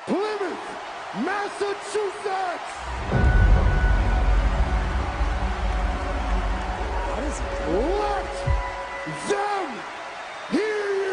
Plymouth, Massachusetts. What is it? Let them hear you.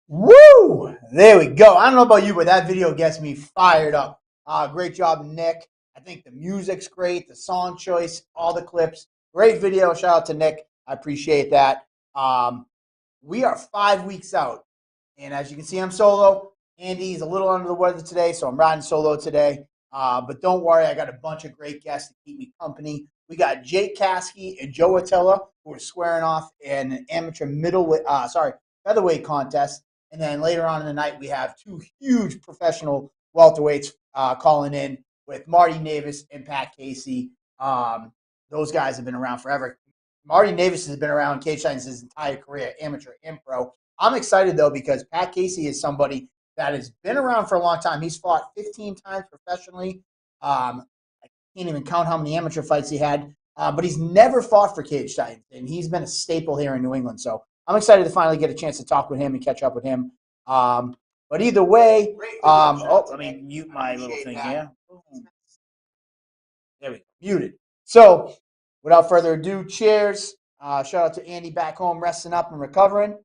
Woo! There we go. I don't know about you, but that video gets me fired up. Great job, Nick. I think the music's great, the song choice, all the clips. Great video. Shout out to Nick. I appreciate that. We are 5 weeks out. And as you can see, I'm solo. Andy's a little under the weather today, so I'm riding solo today. But don't worry, I got a bunch of great guests to keep me company. We got Jake Caskey and Joe Atallah, who are squaring off in an amateur featherweight contest. And then later on in the night, we have two huge professional welterweights calling in with Marty Navis and Pat Casey. Those guys have been around forever. Marty Navis has been around Cage Titans his entire career, amateur and pro. I'm excited, though, because Pat Casey is somebody that has been around for a long time. He's fought 15 times professionally. I can't even count how many amateur fights he had, but he's never fought for Cage Titans, and he's been a staple here in New England. So I'm excited to finally get a chance to talk with him and catch up with him. But either way, let me mute my little thing here. There we go, muted. So without further ado, cheers. Shout out to Andy back home resting up and recovering.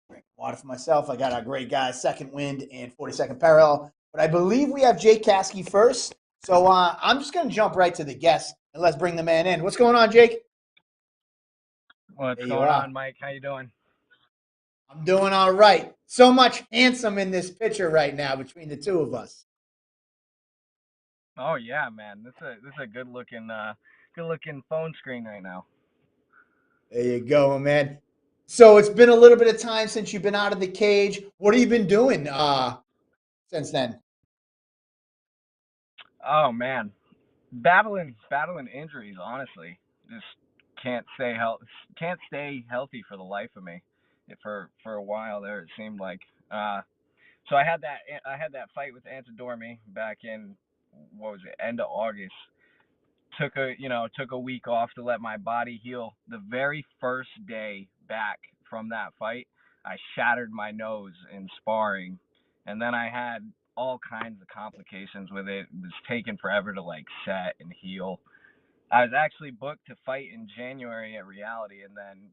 Drink water for myself. I got our great guys, Second Wind and 42nd Parallel. But I believe we have Jake Caskey first. So I'm just going to jump right to the guests and let's bring the man in. What's going on, Jake? What's going on, Mike? How you doing? I'm doing all right. So much handsome in this picture right now between the two of us. Oh yeah, man. This is a good looking phone screen right now. There you go, man. So it's been a little bit of time since you've been out of the cage. What have you been doing since then? Oh man, battling injuries. Honestly, just can't stay healthy for the life of me. For a while there, it seemed like. So I had that fight with Antidorme back in, what was it, end of August. Took a week off to let my body heal. The very first day back from that fight, I shattered my nose in sparring, and then I had all kinds of complications with it. It was taking forever to like set and heal. I was actually booked to fight in January at Reality, and then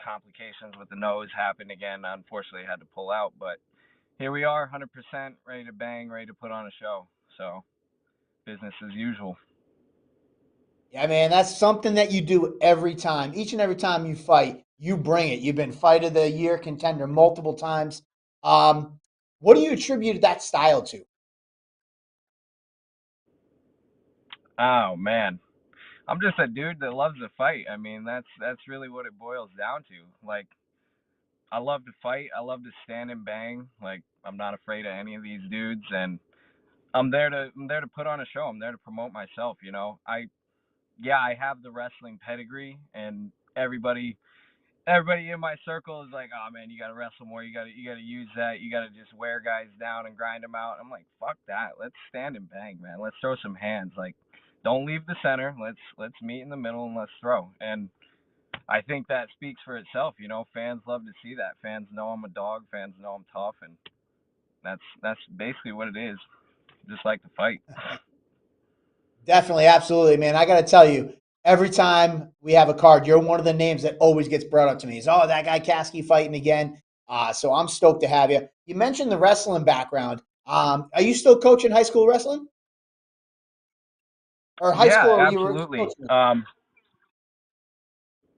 complications with the nose happened again. Unfortunately, I had to pull out, but here we are, 100% ready to bang, ready to put on a show. So business as usual. Yeah, man, that's something that you do every time. Each and every time you fight, you bring it. You've been fight of the year contender multiple times. What do you attribute that style to? Oh man, I'm just a dude that loves to fight. I mean, that's really what it boils down to. Like, I love to fight. I love to stand and bang. Like, I'm not afraid of any of these dudes, and I'm there to put on a show. I'm there to promote myself. I have the wrestling pedigree, and everybody in my circle is like, oh man, you gotta wrestle more. You gotta use that. You gotta just wear guys down and grind them out. I'm like, fuck that. Let's stand and bang, man. Let's throw some hands. Like, don't leave the center. Let's meet in the middle and let's throw. And I think that speaks for itself. Fans love to see that. Fans know I'm a dog. Fans know I'm tough, and that's basically what it is. Just like to fight. Definitely, absolutely, man. I got to tell you, every time we have a card, you're one of the names that always gets brought up to me. Is that guy Caskey fighting again? So I'm stoked to have you. You mentioned the wrestling background. Are you still coaching high school wrestling? Or high school, Yeah, or you were absolutely. coaching?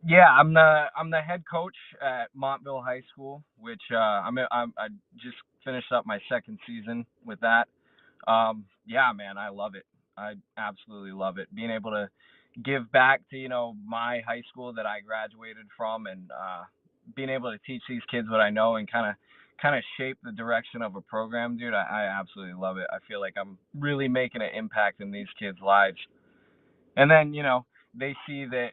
Yeah, I'm the head coach at Montville High School, which I just finished up my second season with that. Yeah, man, I love it. I absolutely love it. Being able to give back to, my high school that I graduated from, and being able to teach these kids what I know and kind of shape the direction of a program, dude. I absolutely love it. I feel like I'm really making an impact in these kids' lives. And then, they see that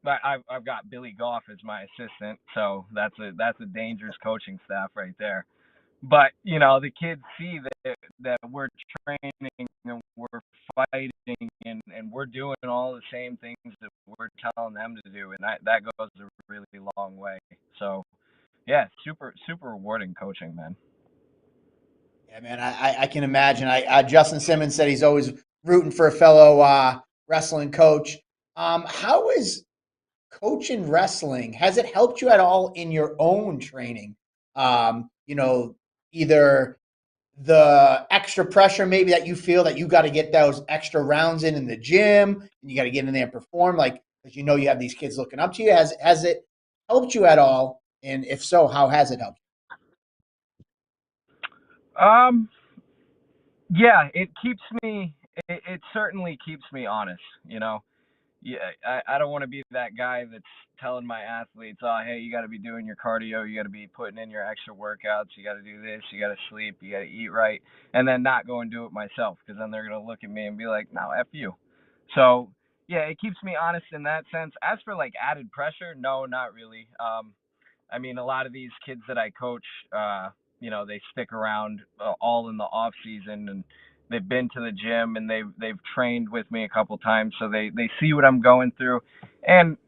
I've got Billy Goff as my assistant, so that's a dangerous coaching staff right there. But the kids see that we're training and we're fighting and we're doing all the same things that we're telling them to do, and that goes a really long way. So yeah, super super rewarding coaching, man. Yeah, man, I can imagine. Justin Simmons said he's always rooting for a fellow wrestling coach. How is coaching wrestling? Has it helped you at all in your own training? Either the extra pressure maybe that you feel that you got to get those extra rounds in the gym and you got to get in there and perform, like, because you have these kids looking up to you. Has it helped you at all? And if so, how has it helped Um, yeah, it certainly keeps me honest. Yeah, I don't want to be that guy that's telling my athletes, oh, hey, you got to be doing your cardio, you got to be putting in your extra workouts, you got to do this, you got to sleep, you got to eat right, and then not go and do it myself, because then they're going to look at me and be like, no, F you. So, yeah, it keeps me honest in that sense. As for like added pressure, no, not really. I mean, a lot of these kids that I coach, they stick around all in the off season, and they've been to the gym and they've trained with me a couple times, so they see what I'm going through, and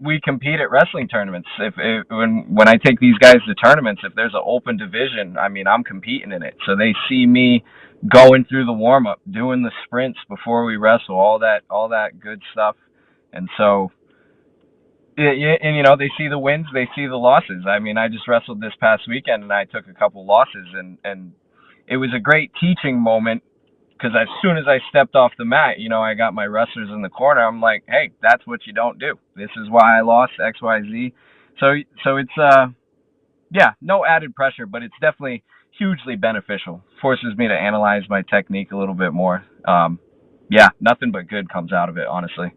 we compete at wrestling tournaments. If when I take these guys to tournaments, if there's an open division, I mean, I'm competing in it, so they see me going through the warm up, doing the sprints before we wrestle, all that good stuff, and so yeah, and they see the wins, they see the losses. I mean, I just wrestled this past weekend, and I took a couple losses, and it was a great teaching moment because as soon as I stepped off the mat, I got my wrestlers in the corner. I'm like, hey, that's what you don't do. This is why I lost X, Y, Z. So it's yeah, no added pressure, but it's definitely hugely beneficial. Forces me to analyze my technique a little bit more. Yeah, nothing but good comes out of it, honestly.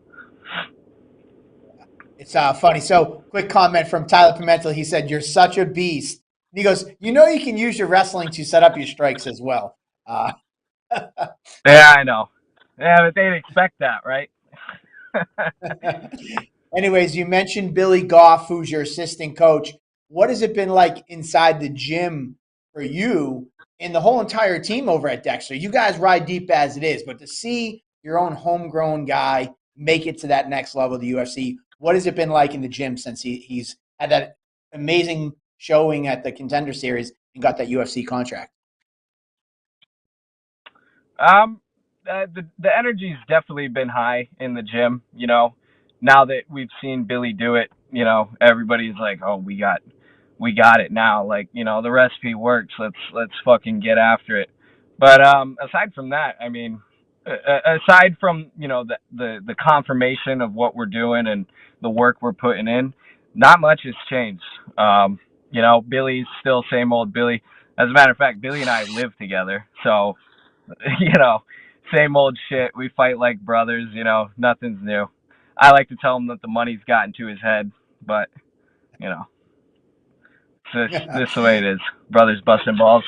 It's funny. So, quick comment from Tyler Pimentel. He said, "You're such a beast." And he goes, you can use your wrestling to set up your strikes as well." Yeah, I know. Yeah, but they'd expect that, right? Anyways, you mentioned Billy Goff, who's your assistant coach. What has it been like inside the gym for you and the whole entire team over at Dexter? You guys ride deep as it is, but to see your own homegrown guy make it to that next level of the UFC, what has it been like in the gym since he's had that amazing showing at the Contender Series and got that UFC contract? Um, the energy's definitely been high in the gym. Now that we've seen Billy do it, everybody's like, "Oh, we got it now." Like, the recipe works. Let's fucking get after it. But aside from that, I mean, aside from the confirmation of what we're doing and the work we're putting in, not much has changed. Billy's still same old Billy. As a matter of fact, Billy and I live together, so you know, same old shit. We fight like brothers. Nothing's new. I like to tell him that the money's gotten to his head, but you know, this the way it is. Brothers busting balls.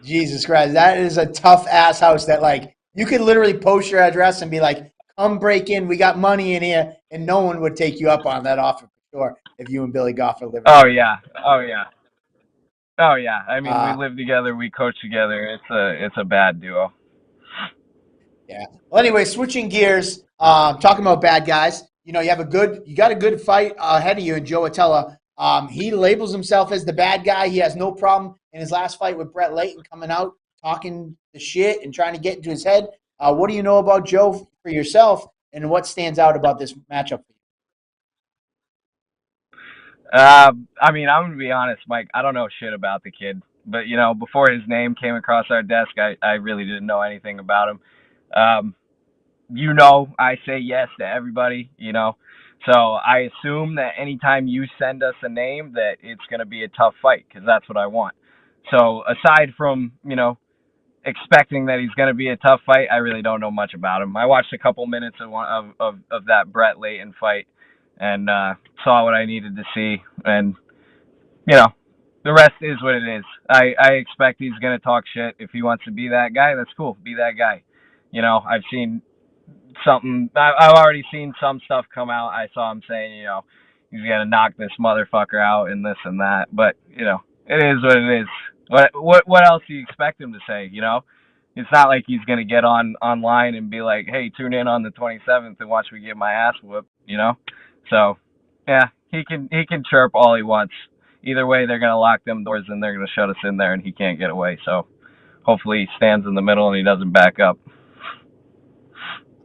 Jesus Christ, that is a tough ass house that, like, you could literally post your address and be like, "Come break in, we got money in here," and no one would take you up on that offer for sure if you and Billy Goff are living Oh together. yeah. Oh yeah. Oh yeah. I mean, we Uh, live together. We coach together. It's a bad duo. yeah. Well, anyway, switching gears, talking about bad guys. You got a good fight ahead of you in Joe Atallah. He labels himself as the bad guy. He has no problem in his last fight with Brett Layton coming out talking the shit and trying to get into his head. What do you know about Joe for yourself, and what stands out about this matchup for I mean, I'm gonna be honest, Mike. I don't know shit about the kid, but before his name came across our desk, I really didn't know anything about him. Um, I say yes to everybody. So I assume that anytime you send us a name, that it's gonna be a tough fight because that's what I want. So aside from expecting that he's going to be a tough fight. I really don't know much about him. I watched a couple minutes of that Brett Layton fight and saw what I needed to see. And, you know, the rest is what it is. I expect he's going to talk shit. If he wants to be that guy, that's cool. Be that guy. You know, I've seen something. I've already seen some stuff come out. I saw him saying, you know, he's gonna knock this motherfucker out and this and that. But you know, it is what it is. What else do you expect him to say? You know, it's not like he's gonna get online and be like, hey, tune in on the 27th and watch me get my ass whooped. You know, so yeah, he can chirp all he wants. Either way, they're gonna lock them doors and they're gonna shut us in there and he can't get away. So hopefully he stands in the middle and he doesn't back up.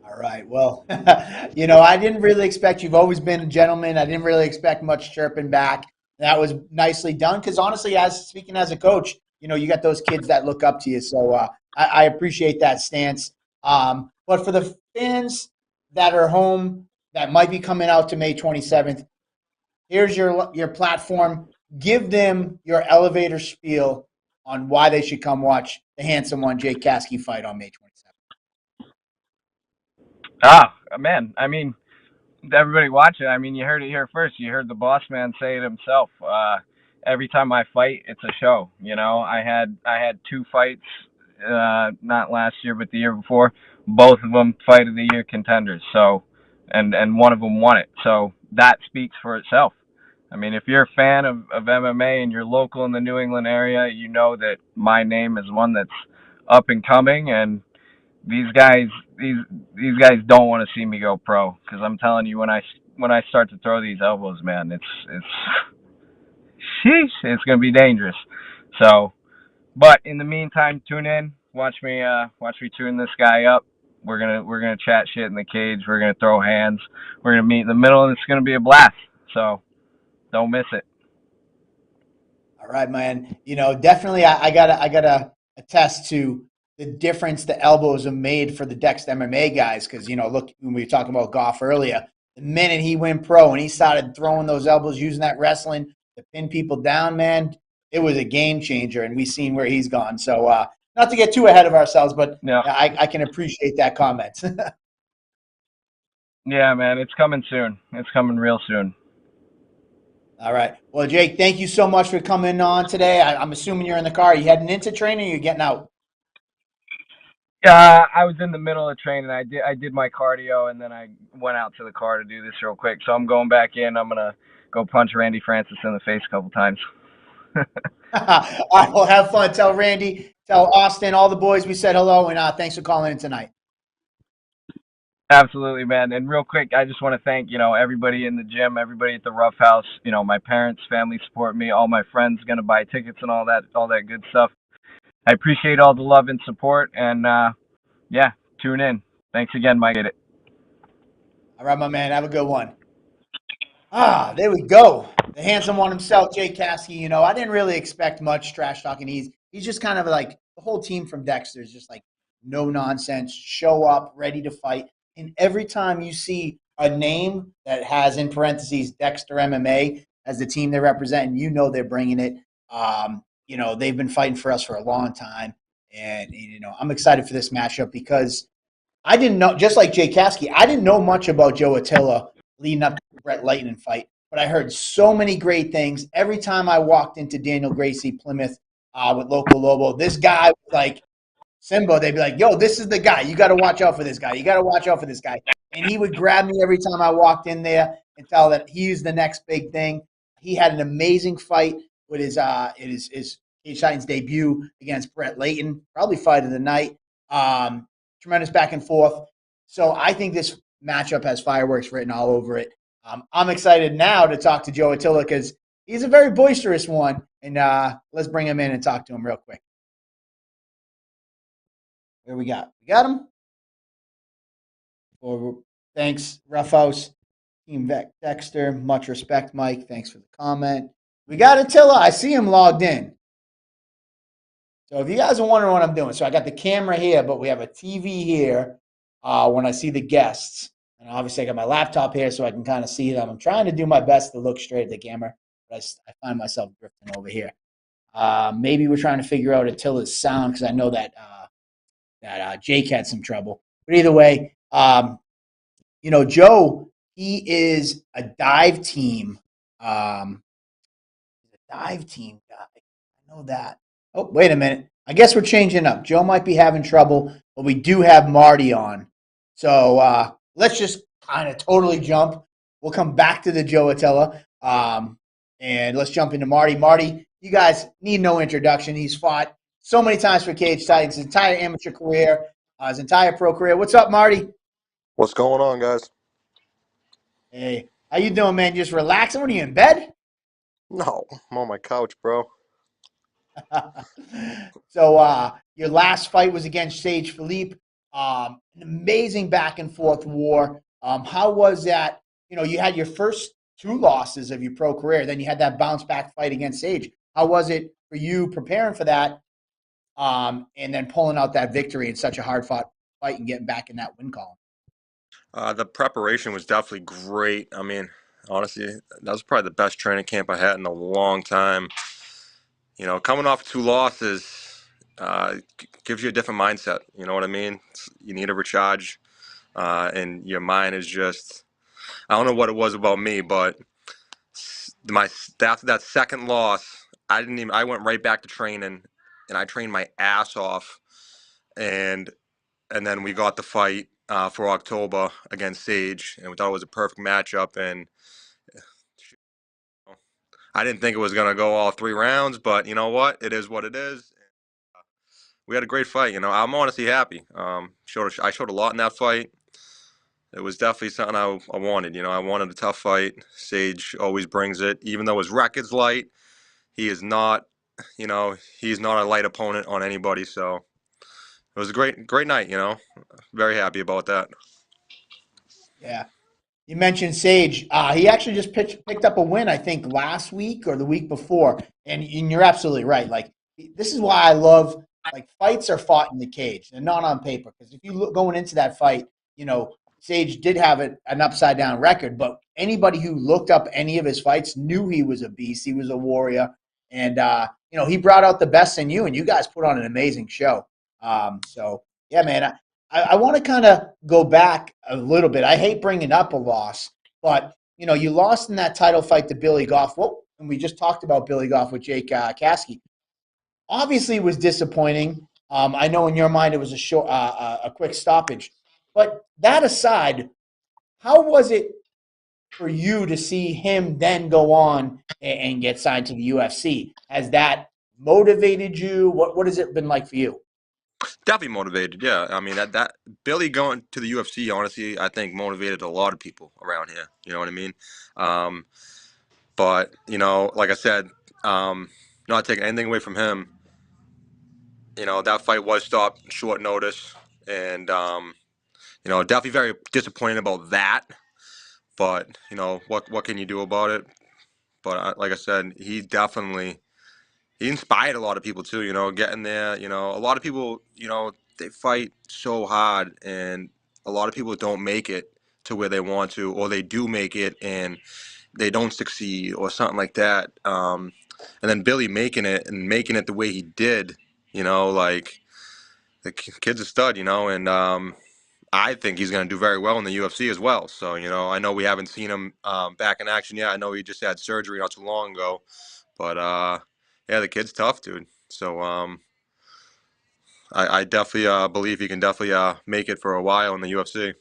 All right. Well, you know, I didn't really expect, you've always been a gentleman. I didn't really expect much chirping back. That was nicely done. Because honestly, as speaking as a coach, you know, you got those kids that look up to you. So I appreciate that stance. But for the fans that are home that might be coming out to May 27th, here's your platform. Give them your elevator spiel on why they should come watch the handsome one, Jake Caskey, fight on May 27th. Ah, man. I mean, everybody watching. I mean, you heard it here first. You heard the boss man say it himself. Every time I fight, it's a show. You know, I had two fights, not last year, but the year before. Both of them fight of the year contenders. So, and one of them won it. So that speaks for itself. I mean, if you're a fan of MMA and you're local in the New England area, you know that my name is one that's up and coming, and these guys these guys don't want to see me go pro, because I'm telling you, when I start to throw these elbows, man, it's sheesh, it's gonna be dangerous. So, but in the meantime, tune in, watch me tune this guy up. We're gonna chat shit in the cage. We're gonna throw hands. We're gonna meet in the middle, and it's gonna be a blast. So don't miss it. All right, man. You know, definitely, I gotta attest to the difference the elbows have made for the Dex MMA guys. Because you know, look, when we were talking about Goff earlier, the minute he went pro and he started throwing those elbows, using that wrestling to pin people down, man, it was a game changer. And we've seen where he's gone. So, not to get too ahead of ourselves, but Yeah, I can appreciate that comment. yeah, man, it's coming soon. It's coming real soon. All right. Well, Jake, thank you so much for coming on today. I'm assuming you're in the car. Are you heading into training or you're getting out? I was in the middle of training. I did my cardio, and then I went out to the car to do this real quick. So I'm going back in. I'm gonna go punch Randy Francis in the face a couple times. All right. Well, have fun. Tell Randy, tell Austin, all the boys we said hello, and thanks for calling in tonight. Absolutely, man. And real quick, I just want to thank, everybody in the gym, everybody at the Rough House. My parents, family support me, all my friends gonna buy tickets and all that good stuff. I appreciate all the love and support, and yeah, tune in. Thanks again, Mike. All right, my man. Have a good one. There we go. The handsome one himself, Jay Caskey. You know, I didn't really expect much trash talking. He's just kind of like the whole team from Dexter's, just like no nonsense, show up, ready to fight. And every time you see a name that has in parentheses Dexter MMA as the team they're representing, you know they're bringing it. You know, they've been fighting for us for a long time. And, you know, I'm excited for this matchup because I didn't know, just like Jay Caskey, I didn't know much about Joe Atallah leading up to the Brett Layton fight, but I heard so many great things. Every time I walked into Daniel Gracie Plymouth with Local Lobo, this guy was like, Simba, they'd be like, yo, this is the guy. You got to watch out for this guy. You got to watch out for this guy. And he would grab me every time I walked in there and tell that he's the next big thing. He had an amazing fight with his Cage Titans debut against Brett Layton, probably fight of the night. Tremendous back and forth. So I think this matchup has fireworks written all over it. I'm excited now to talk to Joe Atallah because he's a very boisterous one. And let's bring him in and talk to him real quick. Where we got? We got him. Thanks, Rough House, Team Dexter. Much respect, Mike. Thanks for the comment. We got Atallah. I see him logged in. So if you guys are wondering what I'm doing, so I got the camera here, but we have a TV here when I see the guests. And obviously I got my laptop here so I can kind of see them. I'm trying to do my best to look straight at the camera, but I find myself drifting over here. Maybe we're trying to figure out Attillah's sound because I know that that Jake had some trouble. But either way, Joe, he is a dive team. Um, Dive team guy. I know that. Oh, wait a minute. I guess we're changing up. Joe might be having trouble, but we do have Marty on. So let's just kind of totally jump. We'll come back to the Joe Atallah. And let's jump into Marty. Marty, you guys need no introduction. He's fought so many times for Cage Titans, his entire amateur career, his entire pro career. What's up, Marty? What's going on, guys? Hey, how you doing, man? Just relaxing? What are you in bed? No, I'm on my couch, bro. So your last fight was against Sage Philippe. An amazing back and forth war. How was that? You had your first two losses of your pro career. Then you had that bounce back fight against Sage. How was it for you preparing for that, and then pulling out that victory in such a hard fought fight and getting back in that win column? The preparation was definitely great. I mean, honestly, that was probably the best training camp I had in a long time. Coming off two losses gives you a different mindset. You know what I mean? You need to recharge, and your mind is just. I don't know what it was about me, but after that second loss, I went right back to training, and I trained my ass off, and then we got the fight for October against Sage, and we thought it was a perfect matchup. And I didn't think it was gonna go all 3 rounds, but you know what? It is what it is. We had a great fight. I'm honestly happy. I showed a lot in that fight. It was definitely something I wanted. I wanted a tough fight. Sage always brings it, even though his record's light. He is not. He's not a light opponent on anybody. So it was a great night. Very happy about that. Yeah. You mentioned Sage. He actually just picked up a win, I think, last week or the week before. And you're absolutely right. Like, this is why I love, like, fights are fought in the cage and not on paper. Because if you look going into that fight, Sage did have an upside down record, but anybody who looked up any of his fights knew he was a beast. He was a warrior. And, he brought out the best in you, and you guys put on an amazing show. So, yeah, man, I want to kind of go back a little bit. I hate bringing up a loss, but you lost in that title fight to Billy Goff. Well, and we just talked about Billy Goff with Jake Caskey. Obviously, it was disappointing. I know in your mind it was a quick stoppage, but that aside, how was it for you to see him then go on and get signed to the UFC? Has that motivated you? What has it been like for you? Definitely motivated, yeah. I mean that Billy going to the UFC, honestly, I think motivated a lot of people around here. You know what I mean? But like I said, not taking anything away from him. That fight was stopped short notice, and definitely very disappointed about that. But what can you do about it? But like I said, he inspired a lot of people too. Getting there. A lot of people. They fight so hard, and a lot of people don't make it to where they want to, or they do make it and they don't succeed, or something like that. And then Billy making it the way he did. Like the kid's a stud. And I think he's going to do very well in the UFC as well. So I know we haven't seen him back in action yet. I know he just had surgery not too long ago, but yeah, the kid's tough, dude. So I definitely believe he can definitely make it for a while in the UFC.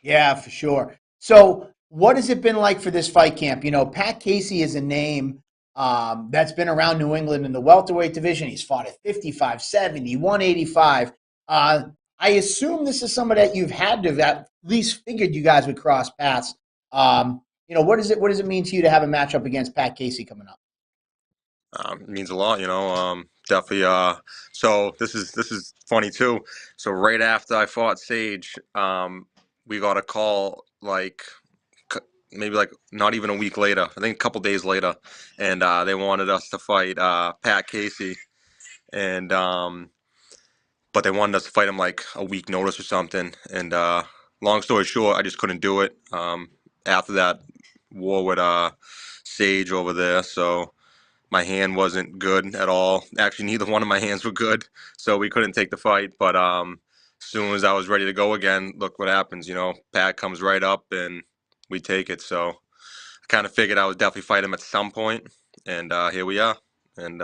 Yeah, for sure. So, what has it been like for this fight camp? Pat Casey is a name that's been around New England in the welterweight division. He's fought at 55, 70, 185. I assume this is somebody that you've had to have at least figured you guys would cross paths. What does it mean to you to have a matchup against Pat Casey coming up? It means a lot, definitely. So this is funny too. So right after I fought Sage, we got a call like maybe like not even a week later. I think a couple days later, and they wanted us to fight Pat Casey, and but they wanted us to fight him like a week notice or something. And long story short, I just couldn't do it. After that war with Sage over there, so. my hand wasn't good at all. Actually, neither one of my hands were good, so we couldn't take the fight. But as soon as I was ready to go again, look what happens. Pat comes right up and we take it. So I kind of figured I would definitely fight him at some point, and here we are, and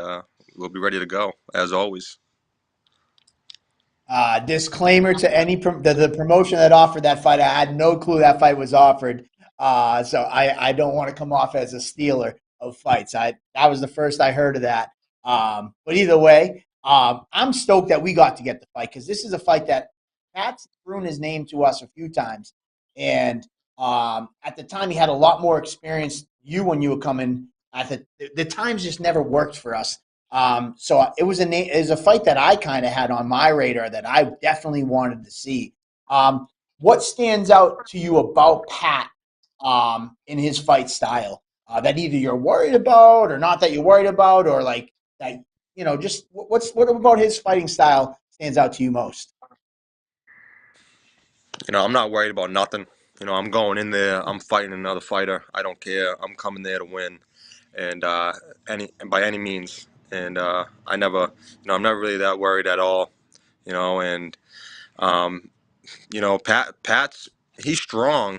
we'll be ready to go as always. Disclaimer to the promotion that offered that fight. I had no clue that fight was offered. So I don't want to come off as a stealer of fights. That was the first I heard of that. But either way, I'm stoked that we got to get the fight because this is a fight that Pat's thrown his name to us a few times. And at the time, he had a lot more experience. When you were coming, the times just never worked for us. So it was a fight that I kind of had on my radar that I definitely wanted to see. What stands out to you about Pat in his fight style that either you're worried about or not that you're worried about, or like that, just what about his fighting style stands out to you most? I'm not worried about nothing. I'm going in there. I'm fighting another fighter. I don't care. I'm coming there to win, and by any means. And I never, I'm not really that worried at all. And um, Pat's he's strong.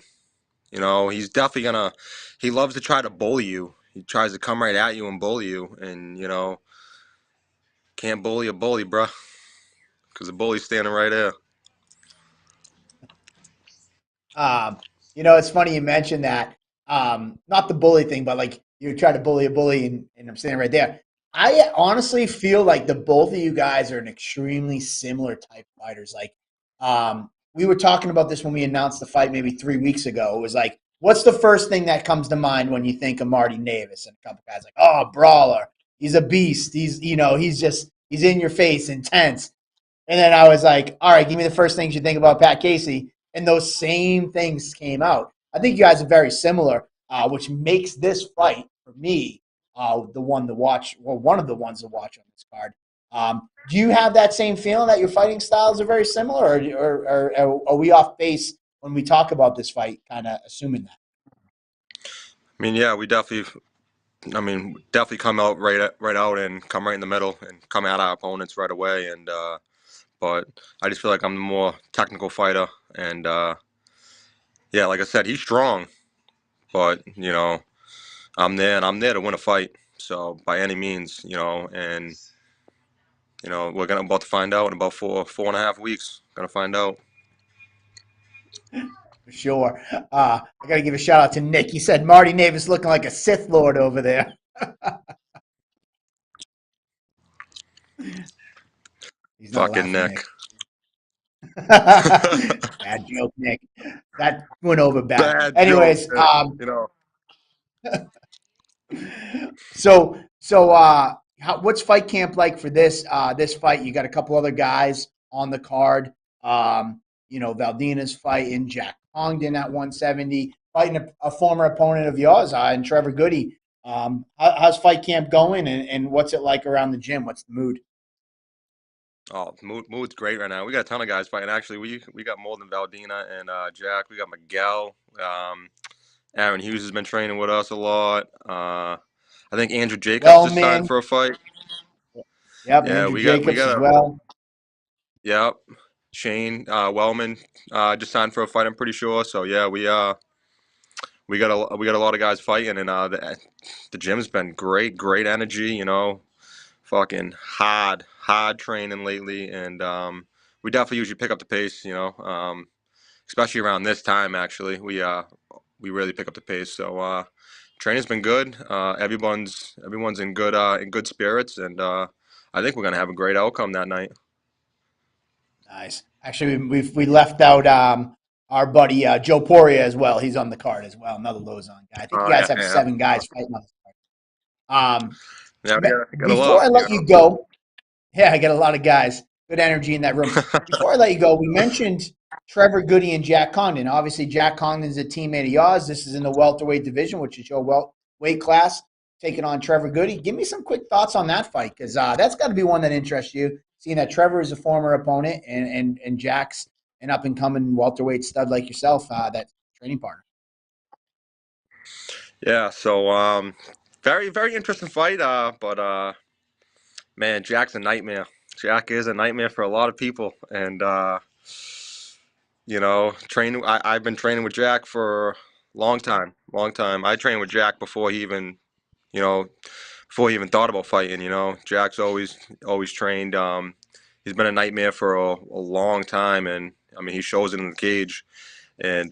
He's definitely gonna. He loves to try to bully you. He tries to come right at you and bully you, and can't bully a bully, bruh, because the bully's standing right there. Um, it's funny you mentioned that. Not the bully thing, but like you try to bully a bully, and I'm standing right there. I honestly feel like the both of you guys are an extremely similar type fighters. Like, we were talking about this when we announced the fight maybe 3 weeks ago. It was like, what's the first thing that comes to mind when you think of Marty Navis? And a couple guys like, oh, brawler. He's a beast. He's in your face, intense. And then I was like, all right, give me the first things you think about Pat Casey. And those same things came out. I think you guys are very similar, which makes this fight, for me, the one to watch, or one of the ones to watch on this card. Do you have that same feeling that your fighting styles are very similar, or are we off base when we talk about this fight, kind of assuming that? I mean, yeah, we definitely. I mean, definitely come out right out and come right in the middle and come at our opponents right away. And but I just feel like I'm the more technical fighter, and yeah, like I said, he's strong, but I'm there to win a fight. So by any means, and we're about to find out in about 4.5 weeks. Gonna find out. For sure. I got to give a shout out to Nick. He said Marty Navis looking like a Sith Lord over there. He's not Fucking laughing, Nick. Nick. Bad joke, Nick. That went over bad. Bad Anyways, joke. what's fight camp like for this fight? You got a couple other guys on the card. Valdina's fighting Jack Congdon at 170, fighting a former opponent of yours, and Trevor Goody. How's fight camp going, and what's it like around the gym? What's the mood? Oh, mood's great right now. We got a ton of guys fighting. Actually, we got more than Valdina and Jack. We got Miguel. Aaron Hughes has been training with us a lot. I think Andrew Jacobs Well, just signed man. for a fight. Yep, Yeah, Andrew we got Jacobs as a well. yep. Shane Wellman just signed for a fight. I'm pretty sure. So yeah, we got a lot of guys fighting, and the gym's been great energy. Fucking hard training lately, and we definitely usually pick up the pace. Especially around this time. Actually, we really pick up the pace. So training's been good. Everyone's in good spirits, and I think we're gonna have a great outcome that night. Nice. Actually, we left out our buddy Joe Poria as well. He's on the card as well. Another Lozon guy. I think you guys Yeah, have yeah, 7 guys fighting on this card. yeah. We got a Before lot. I let you go, yeah, I get a lot of guys. Good energy in that room. Before I let you go, we mentioned Trevor Goody and Jack Congdon. Obviously, Jack Congdon's a teammate of yours. This is in the welterweight division, which is your weight class, taking on Trevor Goody. Give me some quick thoughts on that fight, because that's got to be one that interests you, seeing that Trevor is a former opponent and Jack's an up-and-coming welterweight stud like yourself, that training partner. Yeah. So very, very interesting fight. But man, Jack's a nightmare. Jack is a nightmare for a lot of people, and I've been training with Jack for a long time, long time. I trained with Jack before he even, you know, before he even thought about fighting. Jack's always trained. He's been a nightmare for a long time, and I mean he shows it in the cage. And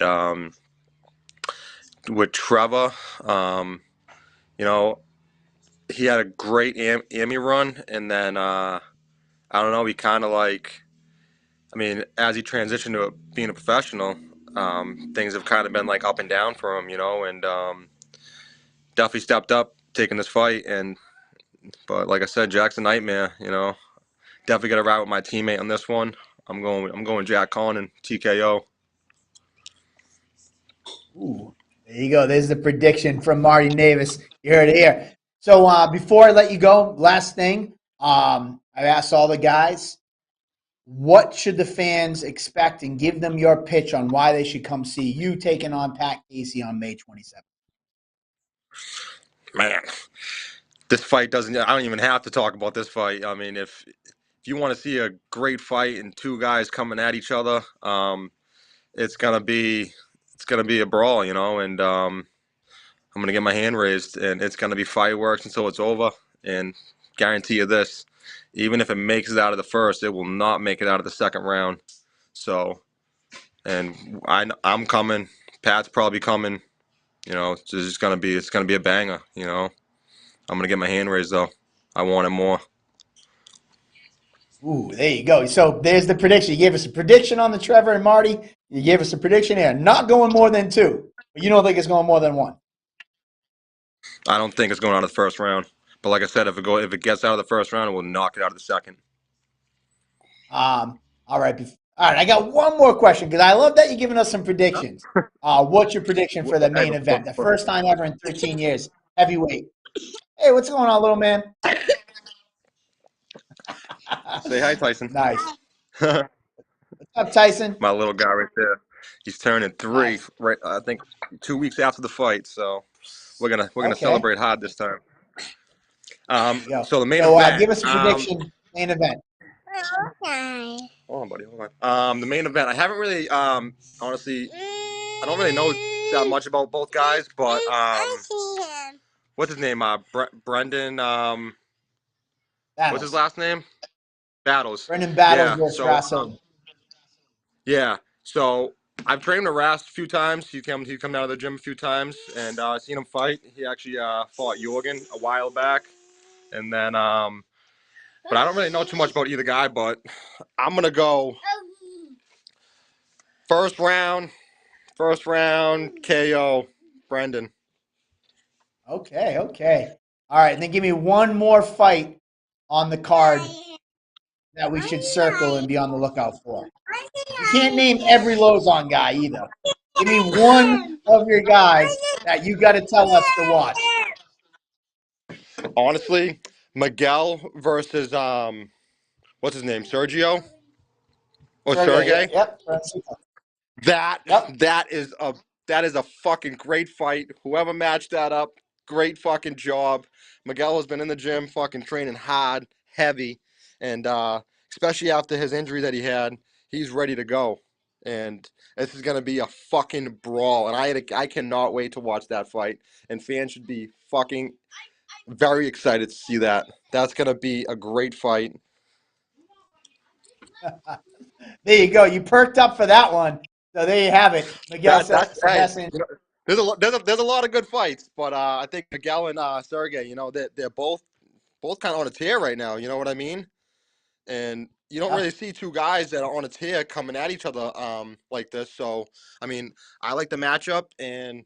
with Trevor, you know, he had a great AMI run, and then I don't know, he kind of like, I mean, as he transitioned to being a professional, things have kind of been like up and down for him, and definitely stepped up taking this fight. But like I said, Jack's a nightmare, Definitely got to ride with my teammate on this one. I'm going Jack Conn, TKO. Ooh, there you go. There's the prediction from Marty Navis. You heard it here. So before I let you go, last thing, I asked all the guys, what should the fans expect, and give them your pitch on why they should come see you taking on Pat Casey on May 27th. Man, this fight doesn't. I don't even have to talk about this fight. I mean, if you want to see a great fight and two guys coming at each other, it's gonna be a brawl, and I'm gonna get my hand raised, and it's gonna be fireworks until it's over. And guarantee you this: even if it makes it out of the first, it will not make it out of the second round. So, and I'm coming. Pat's probably coming. It's gonna be a banger. I'm gonna get my hand raised though. I want it more. Ooh, there you go. So there's the prediction. You gave us a prediction on the Trevor and Marty. You gave us a prediction here. Not going more than 2, but you don't think it's going more than 1. I don't think it's going out of the first round. But like I said, if it gets out of the first round, it will knock it out of the second. All right. All right. I got one more question because I love that you're giving us some predictions. What's your prediction for the main event? The first time ever in 13 years, heavyweight. Hey, what's going on, little man? Say hi, Tyson. Nice. What's up, Tyson? My little guy right there. He's turning 3, Nice. right? I think 2 weeks after the fight. So we're gonna celebrate hard this time. So the main event. Give us a prediction. Main event. Hold on, buddy. Hold on. The main event. I haven't really, honestly, I don't really know that much about both guys, but what's his name? Brendan. What's his last name? Battles. Brendan Battles Yeah. versus So Russell. yeah. So I've trained him to Rast a few times. He come down to the gym a few times, and I've seen him fight. He actually fought Jorgen a while back, and then but I don't really know too much about either guy. But I'm gonna go first round KO, Brendan. Okay. All right. And then give me one more fight on the card that we should circle and be on the lookout for. You can't name every Lozon guy either. Give me one of your guys that you got to tell us to watch. Honestly, Miguel versus what's his name? Sergio or Sergey? Yep. That is a fucking great fight. Whoever matched that up, great fucking job. Miguel has been in the gym fucking training hard, heavy, and especially after his injury that he had, he's ready to go. And this is gonna be a fucking brawl, and I cannot wait to watch that fight. And fans should be fucking very excited to see that. That's gonna be a great fight. There you go. You perked up for that one. So there you have it. Miguel Sebastian. There's a lot of good fights, but I think Miguel and Sergey, they're both kind of on a tear right now. You know what I mean? And you don't really see two guys that are on a tear coming at each other like this. So I mean, I like the matchup, and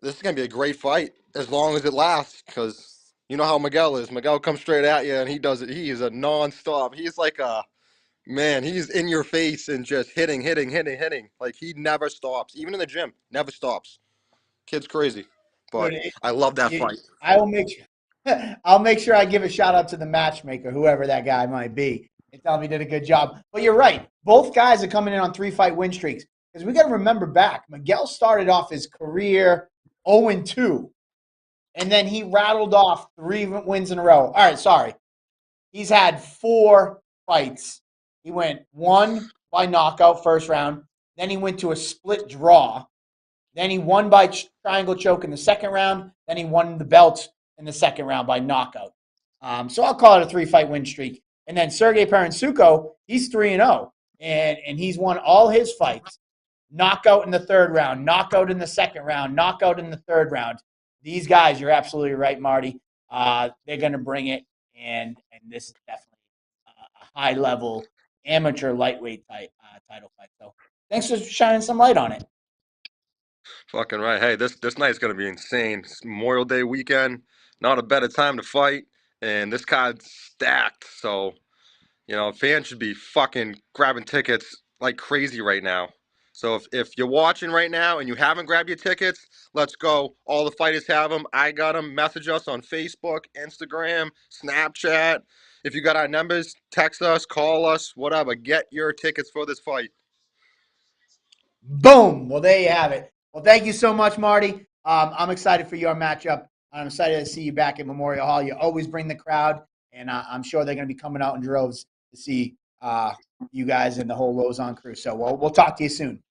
this is gonna be a great fight as long as it lasts, because you know how Miguel is. Miguel comes straight at you, and he does it. He is a nonstop. He's like a man, he's in your face and just hitting. Like he never stops. Even in the gym, never stops. Kid's crazy. But I love that fight. I'll make sure I give a shout out to the matchmaker, whoever that guy might be, and tell him he did a good job. But you're right. Both guys are coming in on 3-fight win streaks. Because we got to remember back, Miguel started off his career 0-2. and then he rattled off 3 wins in a row. All right, sorry. He's had 4 fights. He went 1 by knockout first round. Then he went to a split draw. Then he won by triangle choke in the second round. Then he won the belt in the second round by knockout. So I'll call it a 3-fight win streak. And then Sergey Paransuko, he's 3-0, and he's won all his fights. Knockout in the third round, knockout in the second round, knockout in the third round. These guys, you're absolutely right, Marty. They're going to bring it, and this is definitely a high level amateur lightweight title fight. So thanks for shining some light on it. Fucking right. Hey, this night's gonna be insane. It's Memorial Day weekend. Not a better time to fight, and this card's stacked. So fans should be fucking grabbing tickets like crazy right now. So if you're watching right now and you haven't grabbed your tickets, let's go. All the fighters have them. I got them. Message us on Facebook, Instagram, Snapchat. If you got our numbers, text us, call us, whatever. Get your tickets for this fight. Boom. Well, there you have it. Well, thank you so much, Marty. I'm excited for your matchup. I'm excited to see you back at Memorial Hall. You always bring the crowd, and I'm sure they're going to be coming out in droves to see you guys and the whole Lozon crew. So we'll talk to you soon.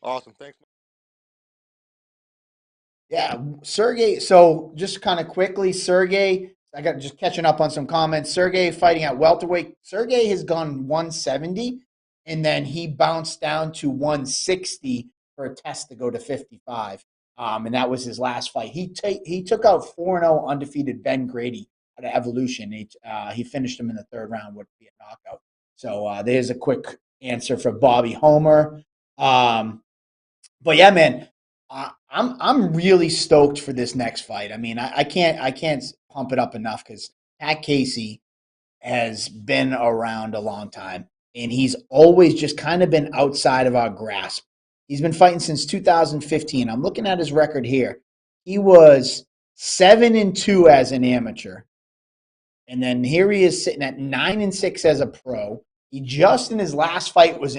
Awesome. Thanks. Yeah, Sergey. So just kind of quickly, Sergey, I got just catching up on some comments. Sergey fighting at welterweight. Sergey has gone 170, and then he bounced down to 160 for a test to go to 55. And that was his last fight. He took out 4-0 undefeated Ben Grady out of Evolution. He finished him in the third round, would be a knockout. So there's a quick answer for Bobby Homer. But yeah, man, I'm really stoked for this next fight. I mean, I can't pump it up enough because Pat Casey has been around a long time, and he's always just kind of been outside of our grasp. He's been fighting since 2015. I'm looking at his record here. He was 7-2 as an amateur, and then here he is sitting at 9-6 as a pro. He just in his last fight was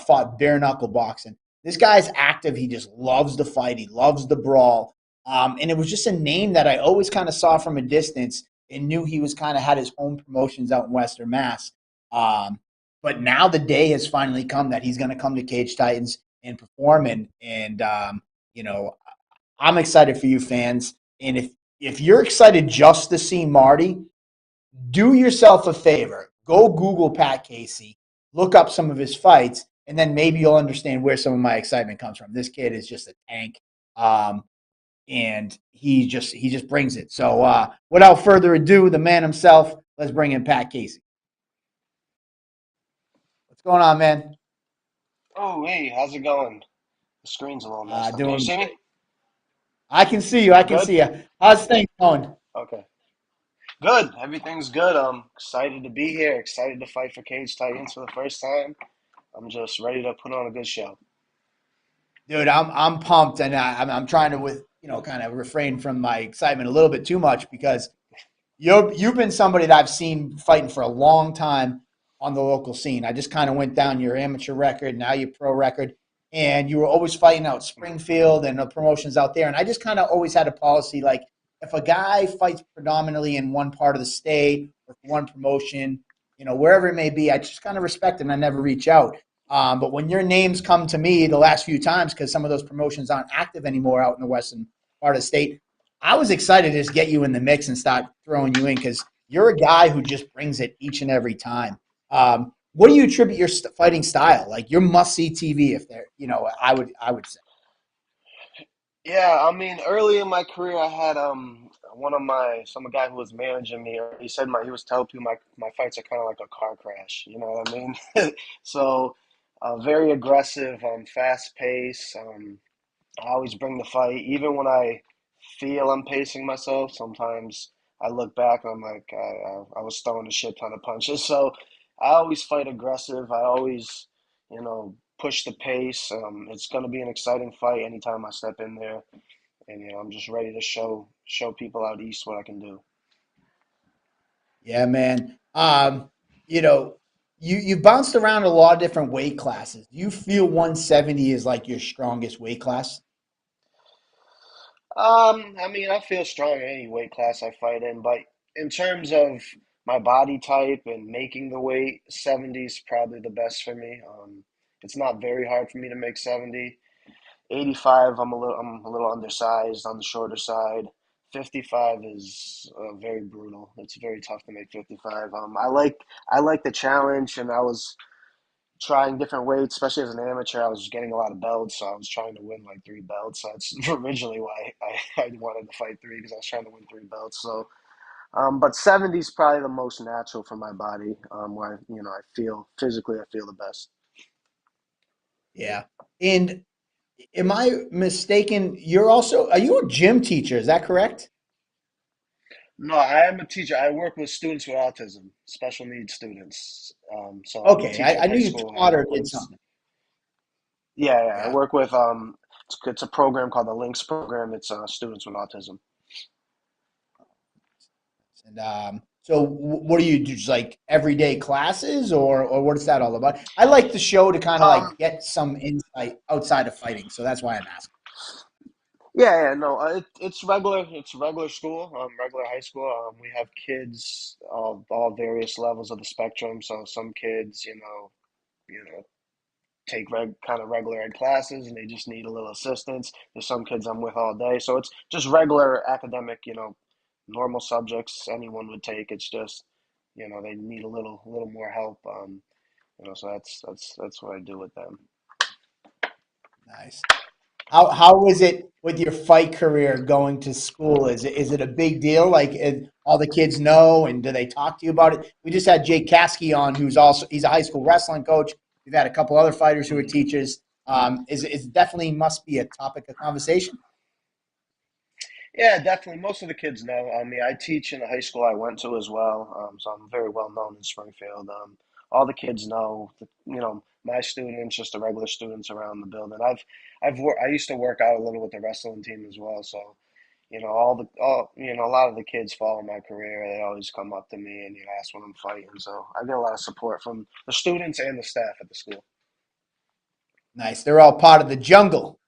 fought bare knuckle boxing. This guy's active. He just loves the fight. He loves the brawl. And it was just a name that I always kind of saw from a distance and knew he was kind of had his home promotions out in Western Mass. But now the day has finally come that he's going to come to Cage Titans and perform. And I'm excited for you fans. And if you're excited just to see Marty, do yourself a favor. Go Google Pat Casey, look up some of his fights, and then maybe you'll understand where some of my excitement comes from. This kid is just a tank, and he just brings it. So without further ado, the man himself, let's bring in Pat Casey. What's going on, man? Oh, hey, how's it going? The screen's a little messed up. Can you Doing. see me? I can see you. I can Good? see you. How's things going? Okay. Good. Everything's good. I'm excited to be here, excited to fight for Cage Titans for the first time. I'm just ready to put on a good show. Dude, I'm pumped, and I'm trying to kind of refrain from my excitement a little bit too much because you've been somebody that I've seen fighting for a long time on the local scene. I just kind of went down your amateur record, now your pro record, and you were always fighting out Springfield and the promotions out there. And I just kind of always had a policy like if a guy fights predominantly in one part of the state or one promotion, wherever it may be, I just kind of respect it and I never reach out. But when your names come to me the last few times, because some of those promotions aren't active anymore out in the western part of the state, I was excited to just get you in the mix and start throwing you in because you're a guy who just brings it each and every time. What do you attribute your fighting style? Like your must-see TV, if they're, I would say. Yeah, I mean, early in my career, I had some guy who was managing me. He said he was telling people my fights are kind of like a car crash. You know what I mean? So, very aggressive, fast pace. I always bring the fight, even when I feel I'm pacing myself. Sometimes I look back and I'm like, I was throwing a shit ton of punches. So I always fight aggressive. I always, push the pace. It's going to be an exciting fight anytime I step in there, and I'm just ready to show people out east what I can do. Yeah, man. You bounced around a lot of different weight classes. Do you feel 170 is like your strongest weight class? I mean, I feel strong in any weight class I fight in, but in terms of my body type and making the weight, 70 is probably the best for me. It's not very hard for me to make 70. 85, I'm a little undersized on the shorter side. 55 is very brutal. It's very tough to make 55. I like the challenge, and I was trying different weights, especially as an amateur. I was getting a lot of belts, so I was trying to win like 3 belts. That's originally why I wanted to fight three because I was trying to win 3 belts. So, but 70 is probably the most natural for my body, where I feel physically, I feel the best. Yeah. And am I mistaken? Are you a gym teacher? Is that correct? No, I am a teacher. I work with students with autism, special needs students. So I'm a Okay. teacher in I knew high you school, and I taught or work did with, something. yeah, yeah, I Yeah. work with, it's a program called the Links program. It's students with autism. And so, what do you do? Just like everyday classes, or what is that all about? I like the show to kind of like Um, get some insight outside of fighting, so that's why I'm asking. yeah, yeah, no, it's regular school, regular high school. We have kids of all various levels of the spectrum. So some kids, you know, take kind of regular ed classes and they just need a little assistance. There's some kids I'm with all day, so it's just regular academic, normal subjects anyone would take. It's just, they need a little more help. So that's what I do with them. Nice. How was it with your fight career going to school? Is it a big deal? Like all the kids know, and do they talk to you about it? We just had Jake Caskey on, he's a high school wrestling coach. We've had a couple other fighters who are Mhm. teachers. Is definitely must be a topic of conversation. Yeah, definitely. Most of the kids know. I mean, I teach in the high school I went to as well, so I'm very well known in Springfield. All the kids know, my students, just the regular students around the building. I used to work out a little with the wrestling team as well, so a lot of the kids follow my career. They always come up to me and ask when I'm fighting. So I get a lot of support from the students and the staff at the school. Nice. They're all part of the jungle.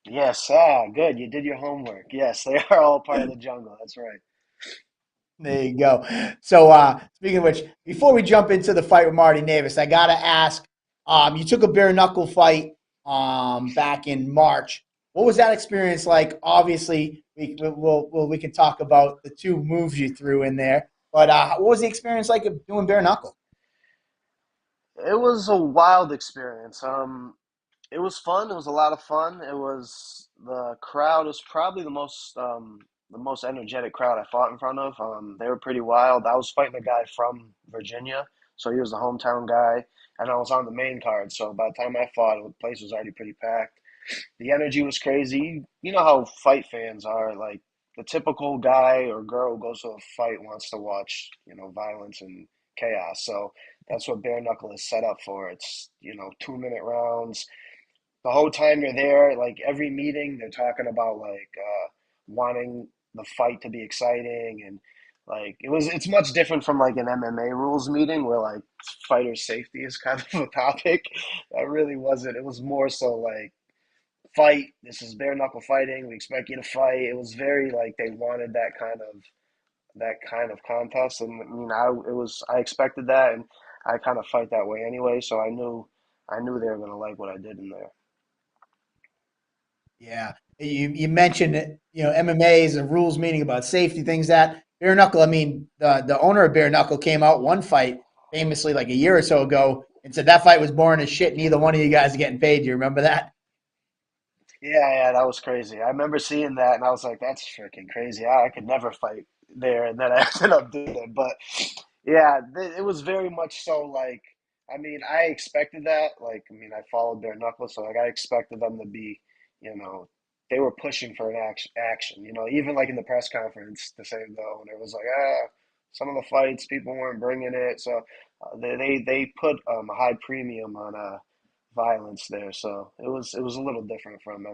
Yes, good. You did your homework. Yes, they are all part of the jungle. That's right. There you go. So, speaking of which, before we jump into the fight with Marty Navis, I gotta ask. You took a bare knuckle fight back in March. What was that experience like? Obviously, we can talk about the two moves you threw in there, but what was the experience like of doing bare knuckle? It was a wild experience. It was fun. It was a lot of fun. The crowd was probably the most energetic crowd I fought in front of. They were pretty wild. I was fighting a guy from Virginia, so he was the hometown guy, and I was on the main card. So by the time I fought, the place was already pretty packed. The energy was crazy. You know how fight fans are. Like the typical guy or girl who goes to a fight wants to watch, violence and chaos. So that's what bare knuckle is set up for. It's 2 minute rounds the whole time you're there, like every meeting, they're talking about like wanting the fight to be exciting and like it's much different from like an MMA rules meeting where like fighter safety is kind of a topic. That really wasn't. It was more so like fight. This is bare knuckle fighting. We expect you to fight. It was very like they wanted that kind of contest, and I expected that, and I kind of fight that way anyway. So I knew they were gonna like what I did in there. Yeah, you mentioned it. MMA is a rules meeting about safety things. That bare knuckle. I mean, the owner of bare knuckle came out one fight famously like a year or so ago and said that fight was boring as shit. Neither one of you guys are getting paid. Do you remember that? Yeah, yeah, that was crazy. I remember seeing that, and I was like, "That's freaking crazy. I could never fight there." And then I ended up doing it. But yeah, it was very much so. Like, I mean, I expected that. Like, I mean, I followed bare knuckles, so like, I expected them to be, you know, they were pushing for an action. Even like in the press conference, the same the owner was like, some of the fights people weren't bringing it, so they put a high premium on violence there. So it was a little different from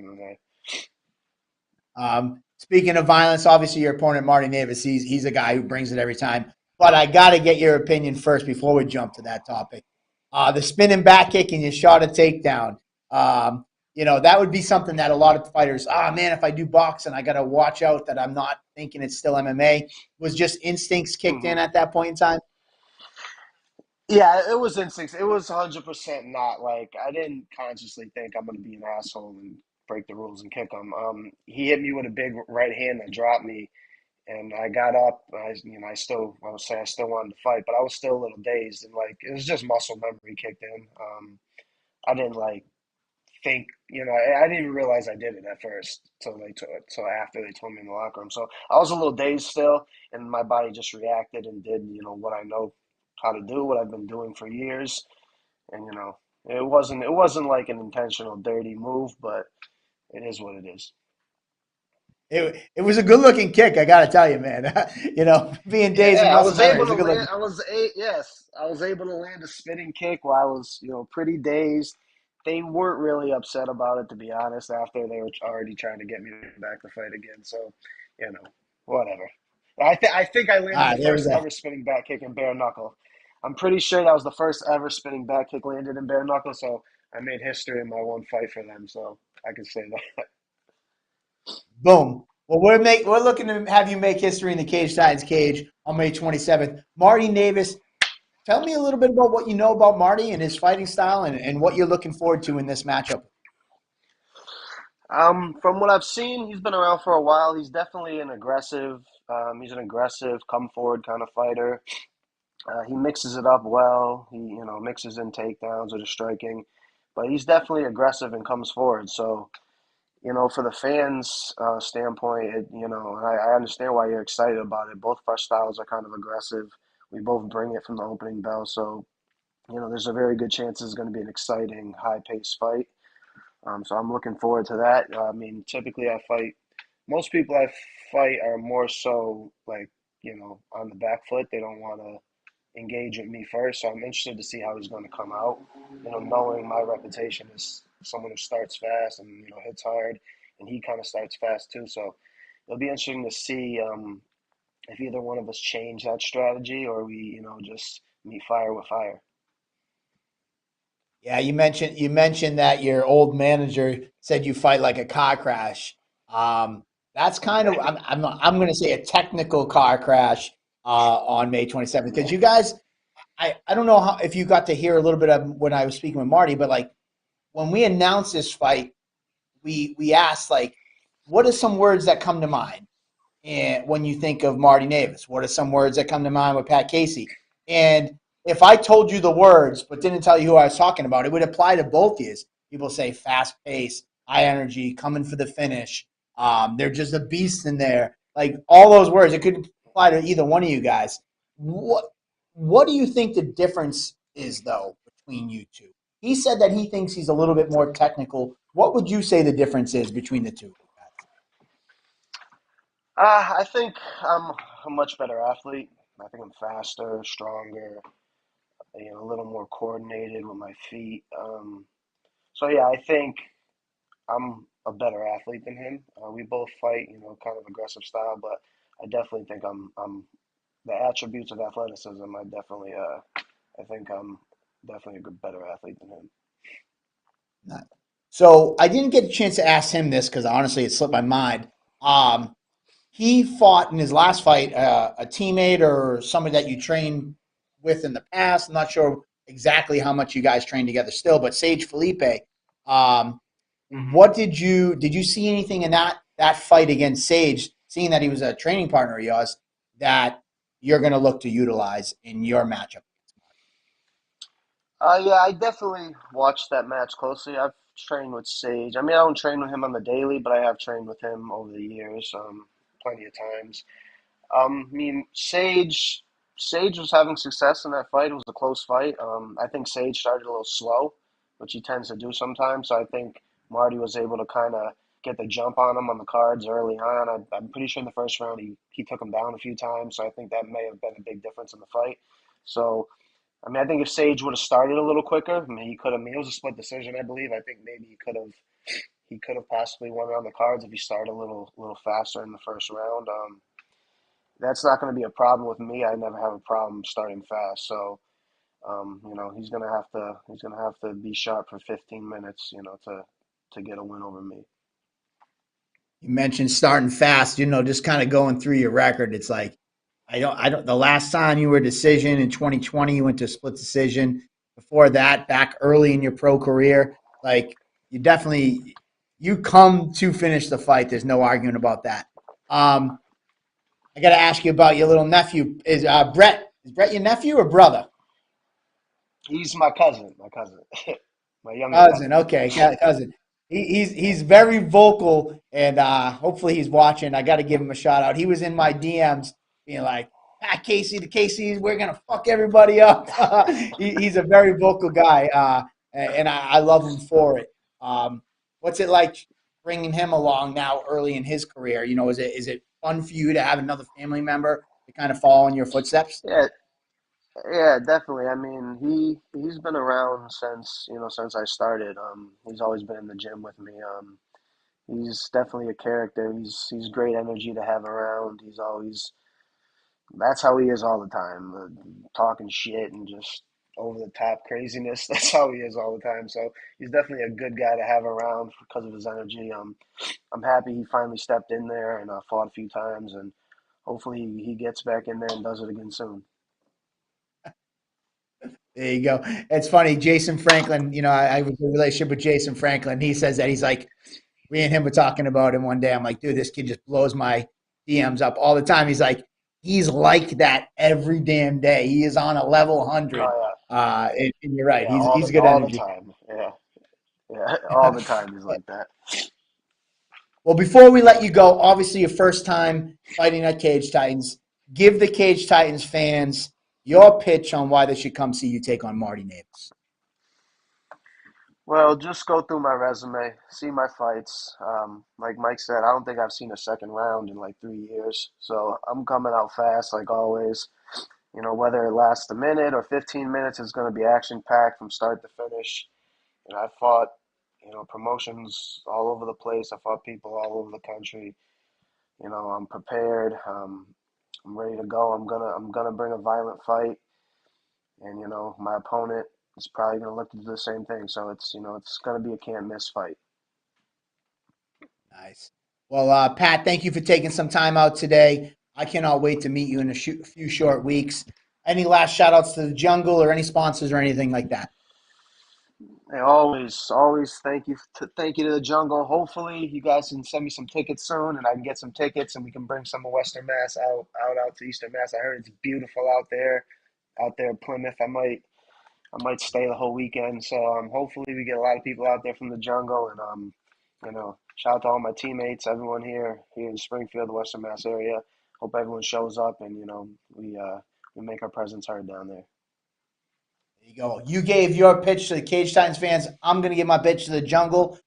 MMA. Speaking of violence, obviously your opponent Marty Navis, he's a guy who brings it every time. But I got to get your opinion first before we jump to that topic. The spinning back kick and you shot a takedown. Um, that would be something that a lot of fighters, man, if I do boxing, I got to watch out that I'm not thinking it's still MMA. Was just instincts kicked in Hmm. at that point in time? Yeah, it was instincts. It was 100% not like I didn't consciously think I'm going to be an asshole and break the rules and kick him. He hit me with a big right hand that dropped me, and I got up. I would say I still wanted to fight, but I was still a little dazed and like it was just muscle memory kicked in. I didn't like think, I didn't even realize I did it at first till after they told me in the locker room. So I was a little dazed still, and my body just reacted and did, what I know how to do, what I've been doing for years, and it wasn't like an intentional dirty move, but it is what it is. It was a good looking kick, I got to tell you, man. Being dazed and Yeah, I muscle was memory, it able was to a good looking. land. Yes, I was able to land a spinning kick while I was, pretty dazed. They weren't really upset about it, to be honest. After they were already trying to get me back to fight again, so whatever. I think I All landed right, the there we first go. ever spinning back kick in bare knuckle. I'm pretty sure that was the first ever spinning back kick landed in bare knuckle. So I made history in my one fight for them. So I can say that. Boom. Well, we're looking to have you make history in the Cage Titans cage on May 27th. Marty Navis, tell me a little bit about what you know about Marty and his fighting style and what you're looking forward to in this matchup. From what I've seen, he's been around for a while. He's definitely an aggressive. He's an aggressive, come forward kind of fighter. He mixes it up well. He, mixes in takedowns or the striking, but he's definitely aggressive and comes forward. So, for the fans' standpoint, I understand why you're excited about it. Both of our styles are kind of aggressive. We both bring it from the opening bell, so there's a very good chance this is going to be an exciting, high-paced fight. So I'm looking forward to that. I mean, typically I fight. Most people I fight are more so like on the back foot. They don't want to engage with me first. So I'm interested to see how he's going to come out. Knowing my reputation as someone who starts fast and hits hard, and he kind of starts fast too. So it'll be interesting to see if either one of us change that strategy or we just meet fire with fire. Yeah, you mentioned that your old manager said you fight like a car crash. That's kind of I'm going to say a technical car crash on May 27th because you guys I don't know if you got to hear a little bit of when I was speaking with Marty, but like when we announced this fight, we asked like, what are some words that come to mind? And when you think of Marty Navis, what are some words that come to mind with Pat Casey? And if I told you the words but didn't tell you who I was talking about, it would apply to both of you. People say fast pace, high energy, coming for the finish. They're just a beast in there. Like all those words, it could apply to either one of you guys. What do you think the difference is though between you two? He said that he thinks he's a little bit more technical. What would you say the difference is between the two of you guys? I think I'm a much better athlete. I think I'm faster, stronger, a little more coordinated with my feet. So yeah, I think I'm a better athlete than him. We both fight, kind of aggressive style, but I definitely think I'm the attributes of athleticism. I think I'm definitely a good, better athlete than him. So I didn't get a chance to ask him this because honestly, it slipped my mind. Um, he fought in his last fight a teammate or somebody that you trained with in the past. I'm not sure exactly how much you guys train together still, but Sage Felipe. Um, Hmm. what did you see anything in that fight against Sage, seeing that he was a training partner of yours, that you're going to look to utilize in your matchup? Yeah, I definitely watched that match closely. I've trained with Sage. I mean, I don't train with him on the daily, but I have trained with him over the years, plenty of times. I mean, Sage was having success in that fight. It was a close fight. I think Sage started a little slow, which he tends to do sometimes. So I think Marty was able to kind of get the jump on him on the cards early on. I'm pretty sure in the first round he took him down a few times. So I think that may have been a big difference in the fight. So I mean, I think if Sage would have started a little quicker, I mean, he could have. I mean, it was a split decision, I believe. I think maybe he could have possibly won it on the cards if he started a little faster in the first round. That's not going to be a problem with me. I never have a problem starting fast. So, he's gonna have to be sharp for 15 minutes, to to get a win over me. You mentioned starting fast, just kind of going through your record. It's like, the last time you were a decision in 2020, you went to a split decision. Before that, back early in your pro career, like you come to finish the fight. There's no arguing about that. I got to ask you about your little nephew. Is Brett your nephew or brother? He's my cousin, my younger Cousin, cousin. okay, cousin. He's very vocal, and hopefully he's watching. I got to give him a shout out. He was in my DMs, being like, "Ah, Casey, the Casey's, we're gonna fuck everybody up." He's a very vocal guy, and I love him for it. What's it like bringing him along now, early in his career? Is it fun for you to have another family member to kind of follow in your footsteps? Yeah, yeah, definitely. I mean, he's been around since I started. He's always been in the gym with me. He's definitely a character. He's great energy to have around. He's always That's how he is all the time, talking shit and just over the top craziness. That's how he is all the time. So he's definitely a good guy to have around because of his energy. I'm happy he finally stepped in there and fought a few times, and hopefully he gets back in there and does it again soon. There you go. It's funny, Jason Franklin. I was in a relationship with Jason Franklin. He says that he's like, me and him were talking about him one day. I'm like, dude, this kid just blows my DMs up all the time. He's like, he's like that every damn day. He is on a level 100. Oh And you're right. yeah, He's good all the energy. time. Yeah, yeah, all the time he's like that. Well, before we let you go, obviously your first time fighting at Cage Titans. Give the Cage Titans fans your pitch on why they should come see you take on Marty Navis. Well, just go through my resume, see my fights. Like Mike said, I don't think I've seen a second round in like 3 years. So I'm coming out fast, like always. Whether it lasts a minute or 15 minutes, it's going to be action packed from start to finish. And I fought, promotions all over the place. I fought people all over the country. I'm prepared. I'm ready to go. I'm gonna bring a violent fight, and my opponent is probably gonna look to do the same thing. So it's gonna be a can't miss fight. Nice. Well, Pat, thank you for taking some time out today. I cannot wait to meet you in a few short weeks. Any last shout outs to the jungle or any sponsors or anything like that? And always thank you to the jungle. Hopefully, you guys can send me some tickets soon, and I can get some tickets, and we can bring some of Western Mass out to Eastern Mass. I heard it's beautiful out there in Plymouth. I might stay the whole weekend. So hopefully, we get a lot of people out there from the jungle, and shout out to all my teammates, everyone here in Springfield, the Western Mass area. Hope everyone shows up, and we make our presence heard down there. There you go. You gave your pitch to the Cage Titans fans. I'm going to give my pitch to the jungle.